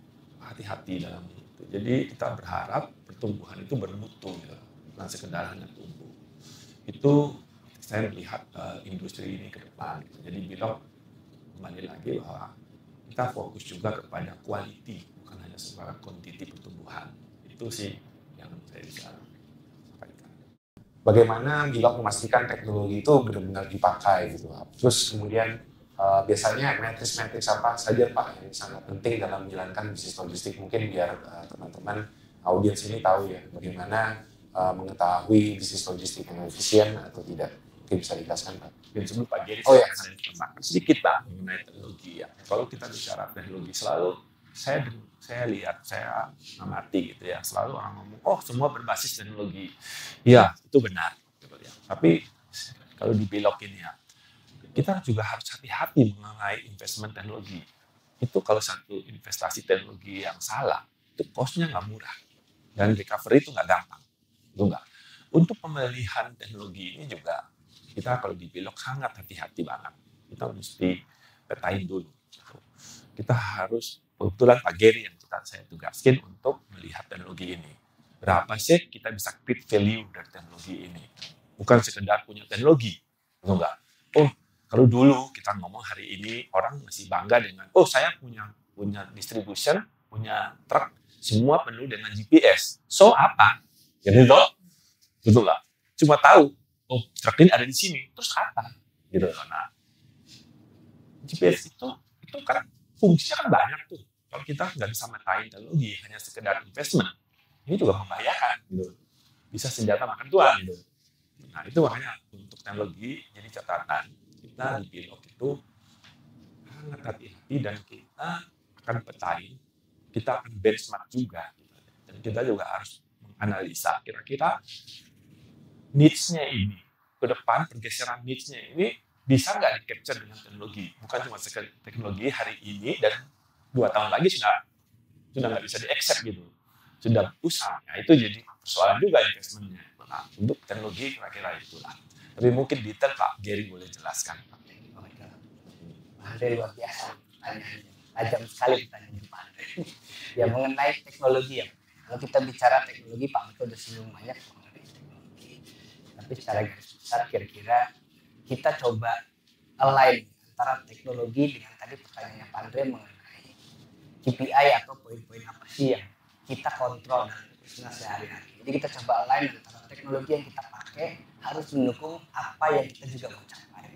hati-hati dalam itu. Jadi kita berharap pertumbuhan itu bermutu, gitu. Bukan sekedar hanya tumbuh. Itu saya melihat industri ini ke depan. Gitu. Jadi Pilog kembali lagi bahwa kita fokus juga kepada quality, bukan hanya sebarang quantity pertumbuhan. Itu sih yang saya bisa sampaikan. Bagaimana Pilog memastikan teknologi itu benar-benar dipakai gitu. Terus kemudian biasanya metris-metris apa saja Pak yang sangat penting dalam menjalankan bisnis logistik, mungkin biar teman-teman audiens ini tahu ya bagaimana mengetahui bisnis logistik yang efisien atau tidak? Mungkin bisa dijelaskan, Pak. Sebelum Pak Geri, Oh ya, saya tambahkan sedikit Pak mengenai teknologi ya. Kalau kita bicara teknologi selalu saya lihat, saya amati gitu ya, selalu orang ngomong, oh semua berbasis teknologi. Ya, itu benar. Gitu ya. Tapi kalau dibelokin ya, kita juga harus hati-hati mengenai investment teknologi. Itu kalau satu investasi teknologi yang salah, itu cost-nya nggak murah. Dan recovery itu nggak gampang. Itu nggak. Untuk pemilihan teknologi ini juga, kita kalau dibelok sangat hati-hati banget. Kita mesti petain dulu. Kita harus, kebetulan Pak Geri yang saya tugaskan untuk melihat teknologi ini. Berapa sih kita bisa create value dari teknologi ini? Bukan sekedar punya teknologi. Enggak. Oh, kalau dulu kita ngomong hari ini, orang masih bangga dengan, oh saya punya distribution, punya truk, semua penuh dengan GPS. So apa? Jadi loh, betul nggak? Cuma tahu, oh truk ini ada di sini, terus apa? Gitu. Nah, GPS itu kan fungsinya kan banyak tuh. Kalau kita nggak bisa metain teknologi, hanya sekedar investment, ini juga membahayakan. Gitu. Bisa senjata makan tuan. Gitu. Nah itu makanya untuk teknologi, jadi catatan kita di Pilok itu sangat hati-hati dan kita akan petain, kita akan benchmark juga. Gitu. Dan kita juga harus menganalisa kira-kira needs-nya ini, ke depan pergeseran needs-nya ini bisa nggak di-capture dengan teknologi. Bukan cuma sekedar teknologi hari ini dan 2 tahun lagi sudah nggak bisa di-accept gitu. Sudah usah. Nah, itu jadi persoalan juga investmentnya. Nah, untuk teknologi kira-kira itulah. Tapi mungkin detail Pak Geri boleh jelaskan. Pak Andre luar biasa pertanyaannya. Tajam sekali pertanyaan Pak Andre. Ya mengenai teknologi ya. Kalau kita bicara teknologi, Pak Andre sudah singgung banyak mengenai teknologi. Tapi secara garis besar kira-kira kita coba align antara teknologi dengan tadi pertanyaannya Pak Andre mengenai KPI atau poin-poin apa sih yang kita kontrol dalam bisnis sehari-hari. Jadi kita coba align antara teknologi yang kita pakai harus mendukung apa yang kita juga mau capai.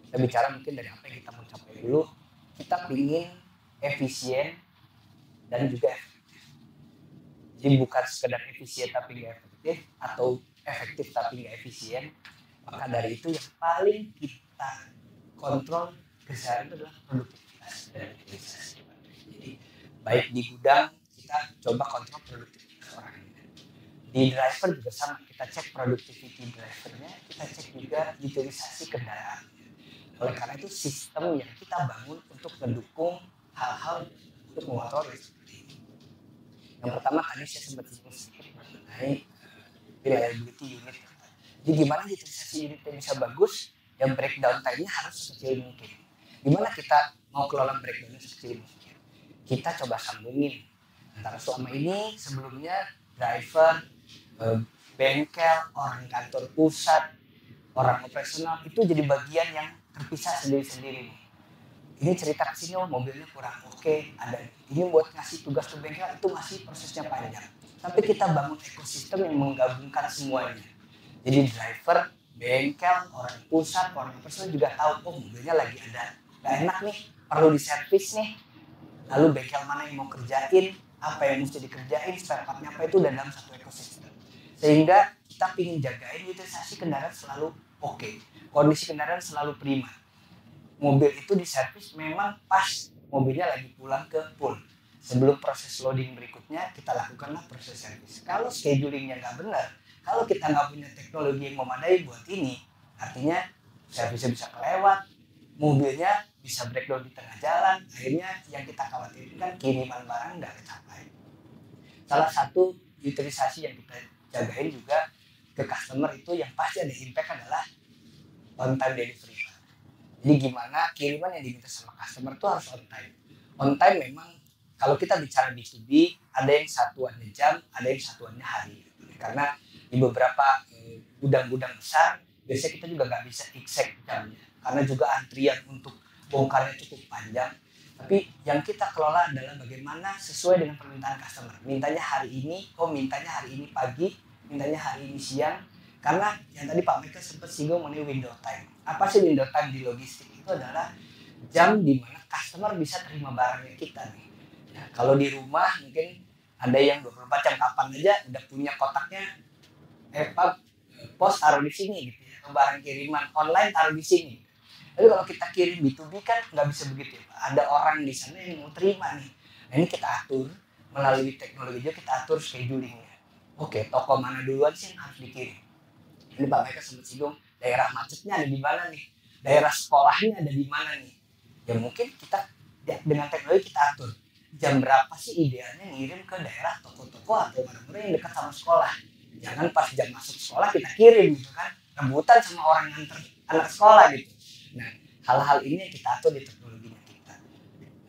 Kita bicara mungkin dari apa yang kita mau capai dulu. Kita ingin efisien dan juga efektif. Jadi bukan sekedar efisien tapi nggak efektif atau efektif tapi nggak efisien. Maka dari itu yang paling kita kontrol keseharian itu adalah produktivitas dan efisiensi. Jadi baik di gudang kita coba kontrol produktivitas orangnya. Di driver juga sama, kita cek productivity drivernya, kita cek juga utilisasi kendaraan. Oleh karena itu sistem yang kita bangun untuk mendukung hal-hal untuk mengontrol seperti ini. Yang pertama tadi saya sempat singgung sedikit mengenai reliability unit. Jadi gimana utilisasi unitnya bisa bagus, yang breakdown time-nya harus sekecil mungkin. Gimana kita mau kelola breakdown-nya sekecil mungkin? Kita coba sambungin antara selama ini sebelumnya driver, bengkel, orang kantor pusat, orang operasional itu jadi bagian yang terpisah sendiri-sendiri. Ini cerita ke sini, oh mobilnya kurang oke, ada ini buat ngasih tugas ke bengkel itu masih prosesnya panjang. Tapi kita bangun ekosistem yang menggabungkan semuanya. Jadi driver, bengkel, orang pusat, orang operasional juga tahu, oh mobilnya lagi ada nggak enak nih, perlu diservis nih. Lalu bengkel mana yang mau kerjain, apa yang mesti dikerjain, spare part-nya apa itu dalam satu ekosistem. Sehingga kita ingin jagain utilisasi kendaraan selalu oke. Kondisi kendaraan selalu prima. Mobil itu diservis memang pas mobilnya lagi pulang ke pool. Sebelum proses loading berikutnya, kita lakukanlah proses servis. Kalau schedulingnya nggak benar, kalau kita nggak punya teknologi yang memadai buat ini, artinya servisnya bisa kelewat, mobilnya bisa breakdown di tengah jalan, akhirnya yang kita khawatirkan kiriman barang nggak tercapai. Salah satu utilisasi yang kita jagain juga ke customer itu yang pasti ada impact adalah on time delivery. Jadi gimana kiriman yang diminta sama customer itu harus on time. On time memang kalau kita bicara B2B ada yang satuannya jam, ada yang satuannya hari. Karena di beberapa gudang-gudang besar biasanya kita juga nggak bisa exact jamnya. Karena juga antrian untuk bongkarnya cukup panjang, tapi yang kita kelola adalah bagaimana sesuai dengan permintaan customer. Mintanya hari ini, mintanya hari ini pagi, mintanya hari ini siang. Karena yang tadi Pak Mika sempat singgung mengenai window time. Apa sih window time di logistik? Itu adalah jam di mana customer bisa terima barangnya kita nih. Ya, kalau di rumah mungkin ada yang 24 jam kapan aja udah punya kotaknya pos taruh di sini gitu ya, barang kiriman online taruh di sini. Tapi kalau kita kirim B2B kan nggak bisa begitu ya Pak. Ada orang di sana yang mau terima nih. Nah ini kita atur melalui teknologi juga, kita atur schedulingnya. Oke, toko mana duluan sih yang harus dikirim? Ini Pak mereka sempat singgung daerah macetnya ada di mana nih, daerah sekolahnya ada di mana nih. Ya mungkin kita dengan teknologi kita atur jam berapa sih idealnya ngirim ke daerah toko-toko atau mana-mana yang dekat sama sekolah. Jangan pas jam masuk sekolah kita kirim gitu kan, rebutan sama orang yang anak sekolah gitu. Nah, hal-hal ini yang kita atur di teknologinya kita.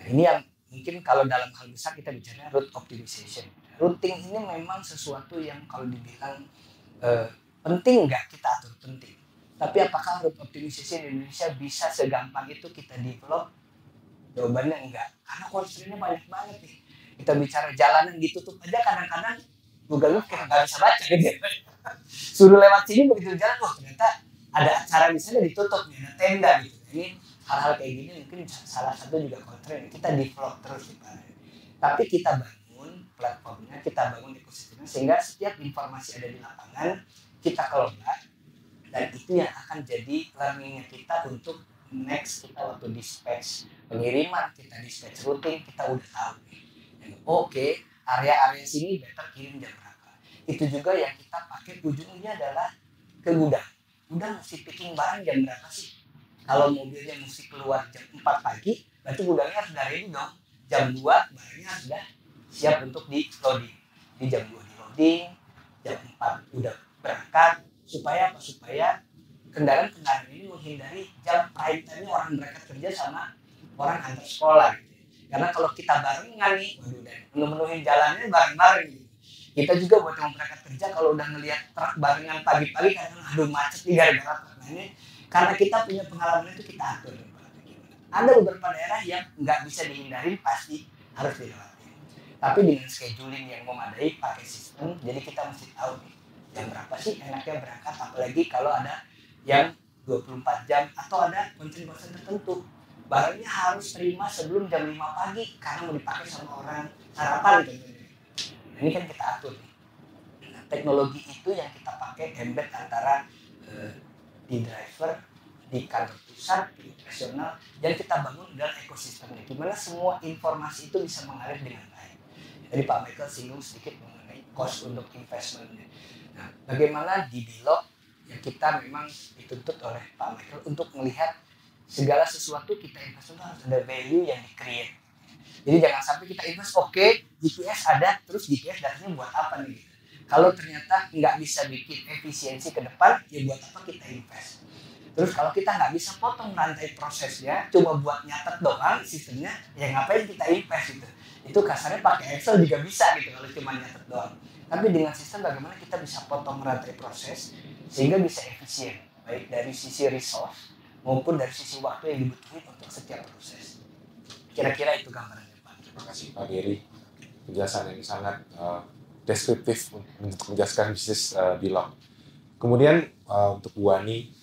Nah, ini yang mungkin kalau dalam hal besar kita bicara route optimization. Routing ini memang sesuatu yang kalau dibilang penting nggak kita atur, penting. Tapi apakah route optimization di Indonesia bisa segampang itu kita develop? Jawabannya enggak, karena constraint-nya banyak banget nih. Kita bicara jalanan ditutup aja kadang-kadang Google Map kayak nggak bisa baca gitu. Suruh lewat sini begitu jalan, wah ternyata ada acara misalnya ditutup nih, ada tenda gitu. Ini hal-hal kayak gini mungkin salah satu juga constraint kita develop terus nih Pak. Tapi kita bangun platformnya, kita bangun ekosistemnya sehingga setiap informasi ada di lapangan kita kelola, dan itu yang akan jadi learningnya kita untuk next kita waktu dispatch pengiriman, kita dispatch routing, kita udah tahu nih. Oke, area-area sini better kirim jam berapa. Itu juga yang kita pakai ujungnya adalah ke gudang. Gudang mesti picking barang jam berapa sih? Kalau mobilnya mesti keluar jam 4 pagi, berarti gudangnya harus udah ready dong. Jam 2 barangnya sudah siap untuk di loading. Di jam 2 di loading, jam 4 udah berangkat. Supaya apa? Supaya kendaraan-kendaraan ini menghindari jam prime time orang berangkat kerja sama orang antar sekolah gitu. Karena kalau kita barengan nih, waduh dan menuhin jalannya bareng-bareng gitu. Kita juga buat yang berangkat kerja kalau udah ngelihat truk barengan pagi-pagi kadang aduh macet nih gara-gara truk. Nah ini karena kita punya pengalaman itu kita atur. Ada beberapa daerah yang nggak bisa dihindari pasti harus dilewati. Tapi dengan scheduling yang memadai pakai sistem, jadi kita mesti tahu nih jam berapa sih enaknya berangkat, apalagi kalau ada yang 24 jam atau ada konsen-konsen tertentu. Barangnya harus terima sebelum jam 5 pagi karena mau dipakai sama orang sarapan gitu. Nah, ini kan kita atur. Nah, teknologi itu yang kita pakai embed antara di driver, di kantor pusat, di operasional, dan kita bangun dalam ekosistemnya. Gimana semua informasi itu bisa mengalir dengan baik. Tadi Pak Michael singgung sedikit mengenai cost untuk investmentnya. Nah, bagaimana di Bilog yang kita memang dituntut oleh Pak Michael untuk melihat segala sesuatu kita invest itu harus ada value yang di-create. Jadi jangan sampai kita invest, oke, GPS ada, terus GPS datanya buat apa nih? Kalau ternyata nggak bisa bikin efisiensi ke depan, ya buat apa kita invest? Terus kalau kita nggak bisa potong rantai prosesnya, cuma buat nyatet doang sistemnya, ya ngapain kita invest gitu? Itu kasarnya pakai Excel juga bisa gitu kalau cuma nyatet doang. Tapi dengan sistem bagaimana kita bisa potong rantai proses sehingga bisa efisien, baik dari sisi resource maupun dari sisi waktu yang dibutuhkan untuk setiap proses. Kira-kira itu gambarannya Pak. Terima kasih Pak Geri, penjelasan yang sangat deskriptif untuk menjelaskan bisnis Bilog. Kemudian untuk Bu Wani,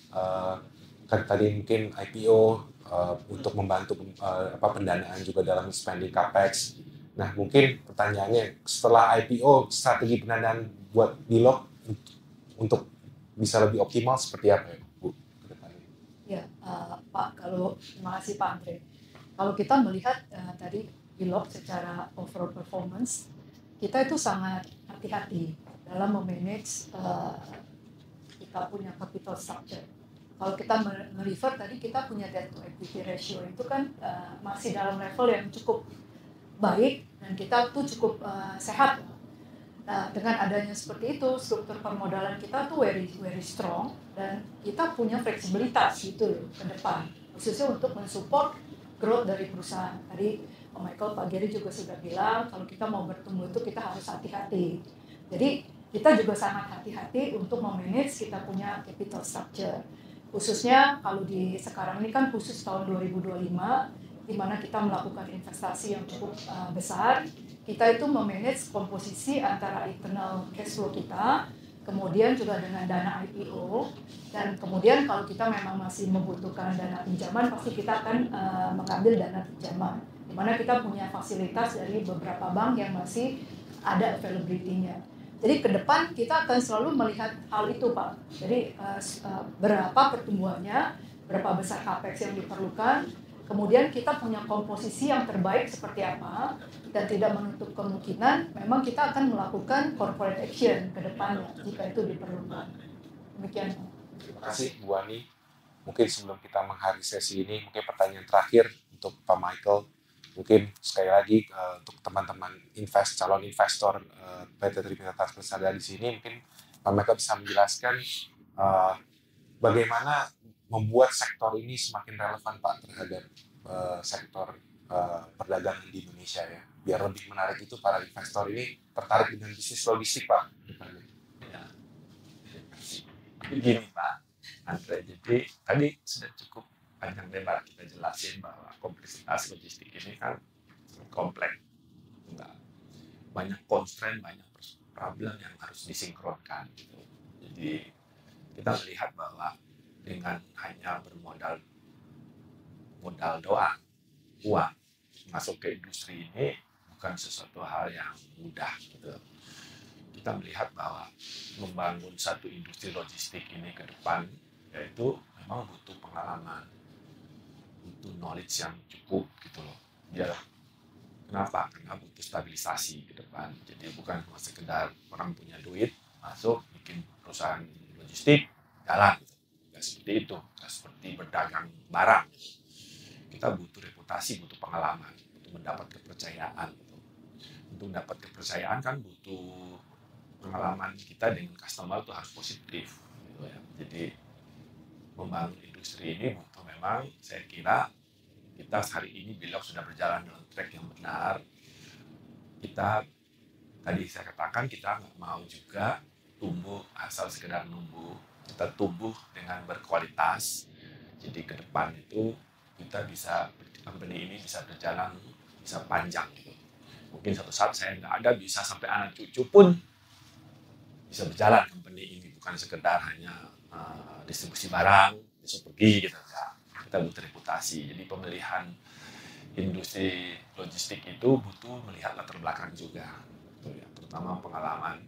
kan tadi mungkin IPO untuk membantu pendanaan juga dalam spending capex. Nah mungkin pertanyaannya setelah IPO strategi pendanaan buat Bilog untuk bisa lebih optimal seperti apa ya Bu ke depannya? Ya Pak, terima kasih Pak Andre. Kalau kita melihat tadi Bilog secara overall performance, kita itu sangat hati-hati dalam memanage kita punya capital structure. Kalau kita merefer tadi kita punya debt to equity ratio itu kan masih dalam level yang cukup baik dan kita tuh cukup sehat. Nah, dengan adanya seperti itu, struktur permodalan kita tuh very strong dan kita punya fleksibilitas gitu loh ke depan, khususnya untuk mensupport growth dari perusahaan. Tadi Pak Michael, Pak Geri juga sudah bilang kalau kita mau bertumbuh itu kita harus hati-hati. Jadi kita juga sangat hati-hati untuk memanage kita punya capital structure. Khususnya kalau di sekarang ini kan khusus tahun 2025, di mana kita melakukan investasi yang cukup besar, kita itu memanage komposisi antara internal cash flow kita, kemudian juga dengan dana IPO, dan kemudian kalau kita memang masih membutuhkan dana pinjaman, pasti kita akan mengambil dana pinjaman, di mana kita punya fasilitas dari beberapa bank yang masih ada availability-nya. Jadi ke depan kita akan selalu melihat hal itu, Pak. Jadi berapa pertumbuhannya, berapa besar capex yang diperlukan, kemudian kita punya komposisi yang terbaik seperti apa, dan tidak menutup kemungkinan memang kita akan melakukan corporate action ke depannya jika itu diperlukan. Demikian. Terima kasih Bu Ani. Mungkin sebelum kita mengakhiri sesi ini, mungkin pertanyaan terakhir untuk Pak Michael. Mungkin sekali lagi untuk teman-teman calon investor PT Trimitra Transpersada di sini, mungkin Pak Michael bisa menjelaskan bagaimana membuat sektor ini semakin relevan Pak terhadap sektor perdagangan di Indonesia ya, biar lebih menarik itu para investor ini tertarik dengan bisnis logistik Pak. Ya. Begini Pak Andre, jadi tadi sudah cukup panjang lebar kita jelasin bahwa kompleksitas logistik ini kan kompleks, banyak constraint, banyak problem yang harus disinkronkan gitu. Jadi kita melihat bahwa dengan hanya bermodal doang, uang masuk ke industri ini bukan sesuatu hal yang mudah gitu. Kita melihat bahwa membangun satu industri logistik ini ke depan yaitu memang butuh pengalaman, butuh knowledge yang cukup gitu loh. Kenapa? Karena butuh stabilisasi ke depan. Jadi bukan cuma sekedar orang punya duit masuk bikin perusahaan logistik jalan gitu. Nggak seperti itu, nggak seperti berdagang barang. Kita butuh reputasi, butuh pengalaman, untuk mendapat kepercayaan gitu. Untuk mendapat kepercayaan kan butuh pengalaman kita dengan customer itu harus positif gitu ya. Jadi membangun industri ini butuh memang, saya kira kita hari ini Bilog sudah berjalan dalam track yang benar. Kita tadi saya katakan kita nggak mau juga tumbuh asal sekedar numbuh. Kita tumbuh dengan berkualitas. Jadi ke depan itu kita bisa, company ini bisa berjalan, bisa panjang gitu. Mungkin suatu saat saya nggak ada, bisa sampai anak cucu pun bisa berjalan company ini, bukan sekedar hanya distribusi barang, besok pergi gitu. Ya, kita butuh reputasi. Jadi pemilihan industri logistik itu butuh melihat latar belakang juga, gitu ya. Terutama pengalaman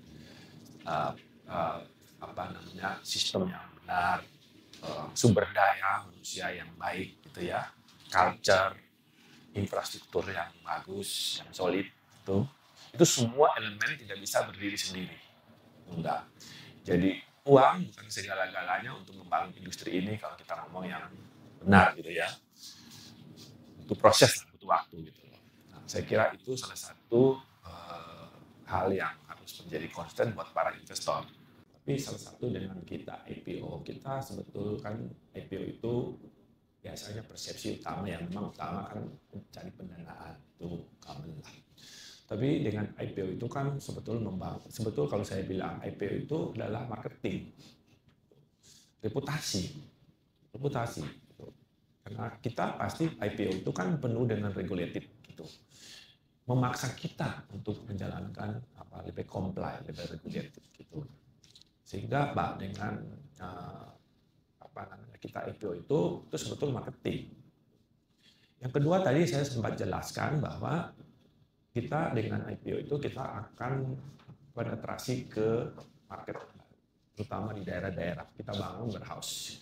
sistem yang benar, sumber daya manusia yang baik, gitu ya, culture, infrastruktur yang bagus, yang solid, itu semua elemen tidak bisa berdiri sendiri, enggak. Jadi uang bukan segala-galanya untuk membangun industri ini kalau kita ngomong yang benar gitu ya. Butuh proses, butuh waktu gitu loh. Nah, saya kira itu salah satu hal yang harus menjadi concern buat para investor. Tapi salah satu dengan kita IPO, kita sebetulnya kan IPO itu biasanya persepsi utama yang memang utama kan mencari pendanaan, itu common lah. Tapi dengan IPO itu kan sebetulnya kalau saya bilang IPO itu adalah marketing, reputasi. Karena kita pasti IPO itu kan penuh dengan regulated gitu, memaksa kita untuk menjalankan lebih comply, lebih regulated gitu. Sehingga dengan kita IPO itu sebetulnya marketing. Yang kedua tadi saya sempat jelaskan bahwa kita dengan IPO itu kita akan penetrasi ke market, terutama di daerah-daerah. Kita bangun warehouse.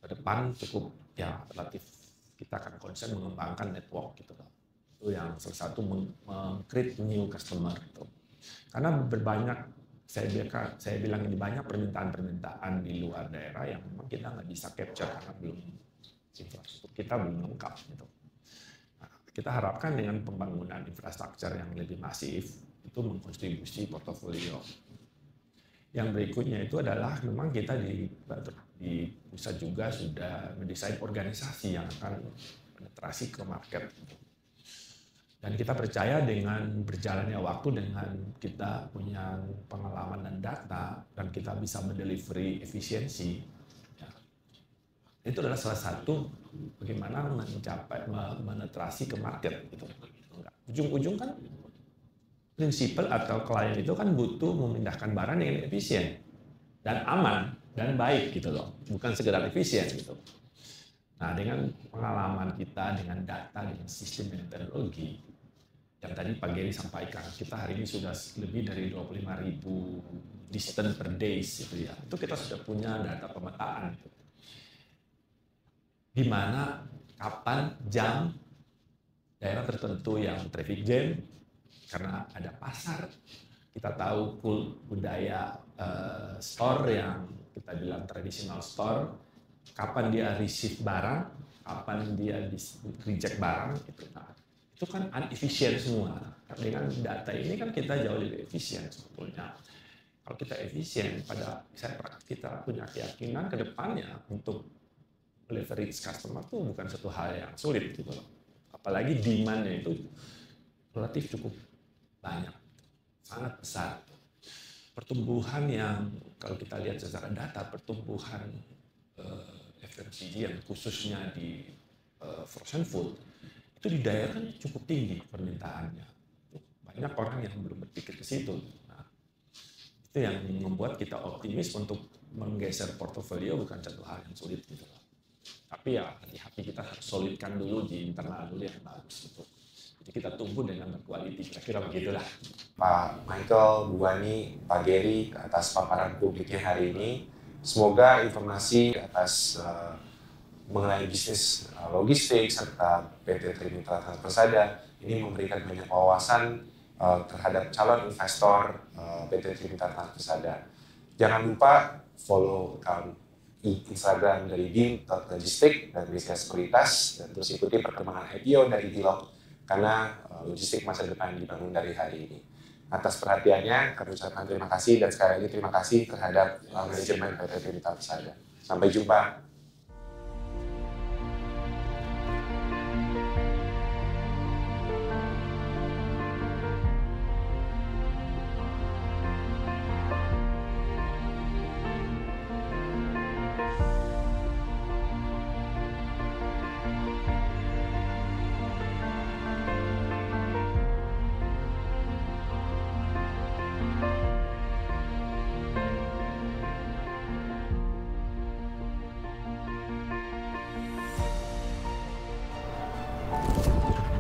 Ke depan cukup ya relatif kita akan concern mengembangkan network gitu. Itu yang salah satu meng-create new customer itu. Karena saya bilang ini banyak permintaan-permintaan di luar daerah yang memang kita nggak bisa capture karena infrastruktur kita belum lengkap gitu. Kita harapkan dengan pembangunan infrastruktur yang lebih masif itu mengkontribusi portofolio. Yang berikutnya itu adalah memang kita di pusat juga sudah mendesain organisasi yang akan penetrasi ke market. Dan kita percaya dengan berjalannya waktu, dengan kita punya pengalaman dan data, dan kita bisa mendelivery efisiensi, ya, itu adalah salah satu bagaimana mencapai menetrasi ke market gitu. Ujung-ujung kan prinsipal atau klien itu kan butuh memindahkan barang dengan efisien dan aman dan baik gitu loh, bukan sekedar efisien gitu. Nah, dengan pengalaman kita, dengan data, dengan sistem dan teknologi, yang tadi Pak Gary sampaikan, kita hari ini sudah lebih dari 25.000 distance per days gitu ya. Itu kita sudah punya data pemetaan. Di mana, kapan, jam, daerah tertentu yang traffic jam, karena ada pasar. Kita tahu budaya store yang kita bilang traditional store, kapan dia receive barang, kapan dia reject barang, gitu. Nah, itu kan inefisien semua. Dengan data ini kan kita jauh lebih efisien sebetulnya. Kalau kita efisien, kita punya keyakinan ke depannya untuk leverage customer itu bukan satu hal yang sulit gitu loh. Apalagi demand-nya itu relatif cukup banyak, sangat besar. Pertumbuhan yang kalau kita lihat secara data, pertumbuhan FMCG yang khususnya di frozen food itu di daerah kan cukup tinggi permintaannya. Banyak orang yang belum berpikir ke situ. Nah, itu yang membuat kita optimis untuk menggeser portofolio bukan satu hal yang sulit gitu. Tapi ya hati-hati kita harus solidkan dulu di internal dulu yang bagus gitu. Jadi kita tumbuh dengan berkualitas, kira-kira begitulah. Pak Michael, Bu Wani, Pak Gary atas paparan publiknya hari ini. Semoga informasi atas mengenai bisnis logistik serta PT Trimitra Transpersada ini memberikan banyak wawasan terhadap calon investor PT Trimitra Transpersada. Jangan lupa follow Instagram dari Dim.Logistik dan BCA Sekuritas, dan terus ikuti perkembangan IPO dari Dilog karena logistik masa depan dibangun dari hari ini. Atas perhatiannya, kami ucapkan terima kasih, dan sekali lagi terima kasih terhadap manajemen PT Trimitra Transpersada. Sampai jumpa.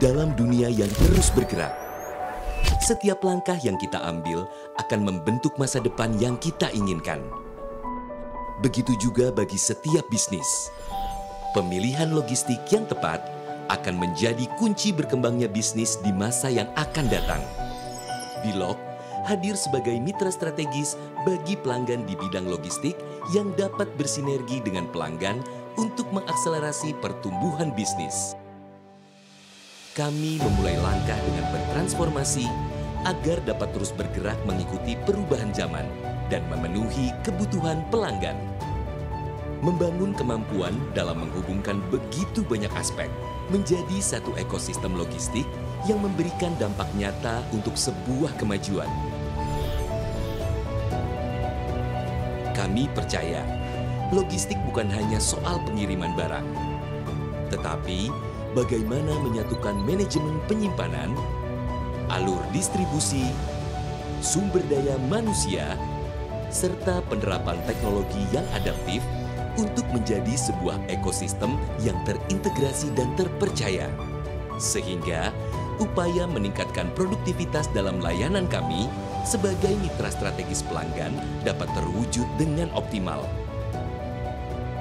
Dalam dunia yang terus bergerak, setiap langkah yang kita ambil akan membentuk masa depan yang kita inginkan. Begitu juga bagi setiap bisnis. Pemilihan logistik yang tepat akan menjadi kunci berkembangnya bisnis di masa yang akan datang. Dilog hadir sebagai mitra strategis bagi pelanggan di bidang logistik yang dapat bersinergi dengan pelanggan untuk mengakselerasi pertumbuhan bisnis. Kami memulai langkah dengan bertransformasi agar dapat terus bergerak mengikuti perubahan zaman dan memenuhi kebutuhan pelanggan. Membangun kemampuan dalam menghubungkan begitu banyak aspek menjadi satu ekosistem logistik yang memberikan dampak nyata untuk sebuah kemajuan. Kami percaya, logistik bukan hanya soal pengiriman barang, tetapi bagaimana menyatukan manajemen penyimpanan, alur distribusi, sumber daya manusia, serta penerapan teknologi yang adaptif untuk menjadi sebuah ekosistem yang terintegrasi dan terpercaya. Sehingga upaya meningkatkan produktivitas dalam layanan kami sebagai mitra strategis pelanggan dapat terwujud dengan optimal.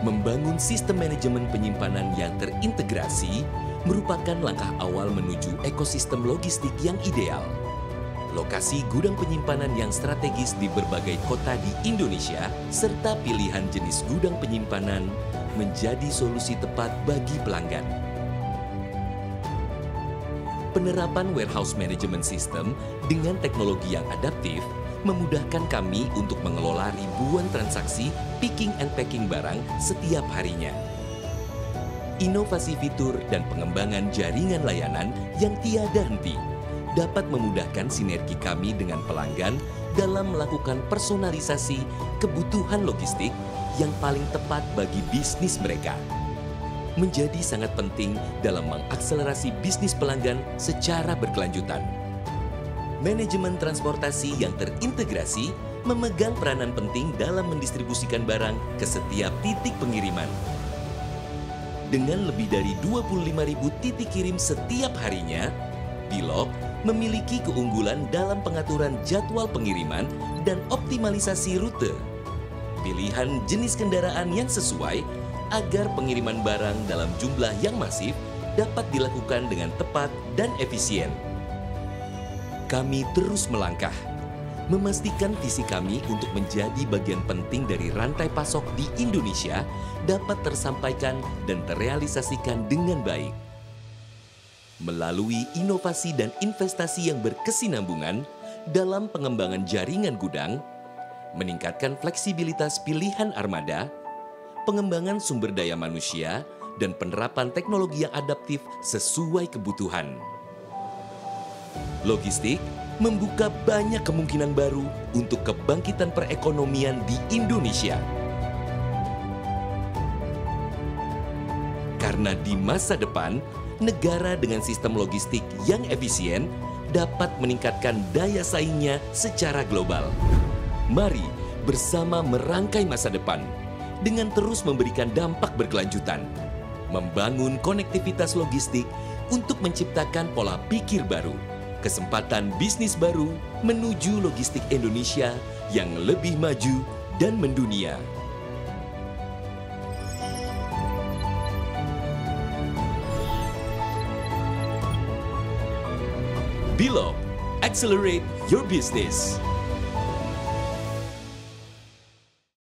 Membangun sistem manajemen penyimpanan yang terintegrasi merupakan langkah awal menuju ekosistem logistik yang ideal. Lokasi gudang penyimpanan yang strategis di berbagai kota di Indonesia, serta pilihan jenis gudang penyimpanan menjadi solusi tepat bagi pelanggan. Penerapan warehouse management system dengan teknologi yang adaptif memudahkan kami untuk mengelola ribuan transaksi picking and packing barang setiap harinya. Inovasi fitur dan pengembangan jaringan layanan yang tiada henti dapat memudahkan sinergi kami dengan pelanggan dalam melakukan personalisasi kebutuhan logistik yang paling tepat bagi bisnis mereka. Menjadi sangat penting dalam mengakselerasi bisnis pelanggan secara berkelanjutan. Manajemen transportasi yang terintegrasi memegang peranan penting dalam mendistribusikan barang ke setiap titik pengiriman. Dengan lebih dari 25.000 titik kirim setiap harinya, Bilog memiliki keunggulan dalam pengaturan jadwal pengiriman dan optimalisasi rute. Pilihan jenis kendaraan yang sesuai agar pengiriman barang dalam jumlah yang masif dapat dilakukan dengan tepat dan efisien. Kami terus melangkah, memastikan visi kami untuk menjadi bagian penting dari rantai pasok di Indonesia dapat tersampaikan dan terrealisasikan dengan baik. Melalui inovasi dan investasi yang berkesinambungan dalam pengembangan jaringan gudang, meningkatkan fleksibilitas pilihan armada, pengembangan sumber daya manusia, dan penerapan teknologi yang adaptif sesuai kebutuhan. Logistik membuka banyak kemungkinan baru untuk kebangkitan perekonomian di Indonesia. Karena di masa depan, negara dengan sistem logistik yang efisien dapat meningkatkan daya saingnya secara global. Mari bersama merangkai masa depan dengan terus memberikan dampak berkelanjutan, membangun konektivitas logistik untuk menciptakan pola pikir baru, kesempatan bisnis baru menuju logistik Indonesia yang lebih maju dan mendunia. Bilog, accelerate your business.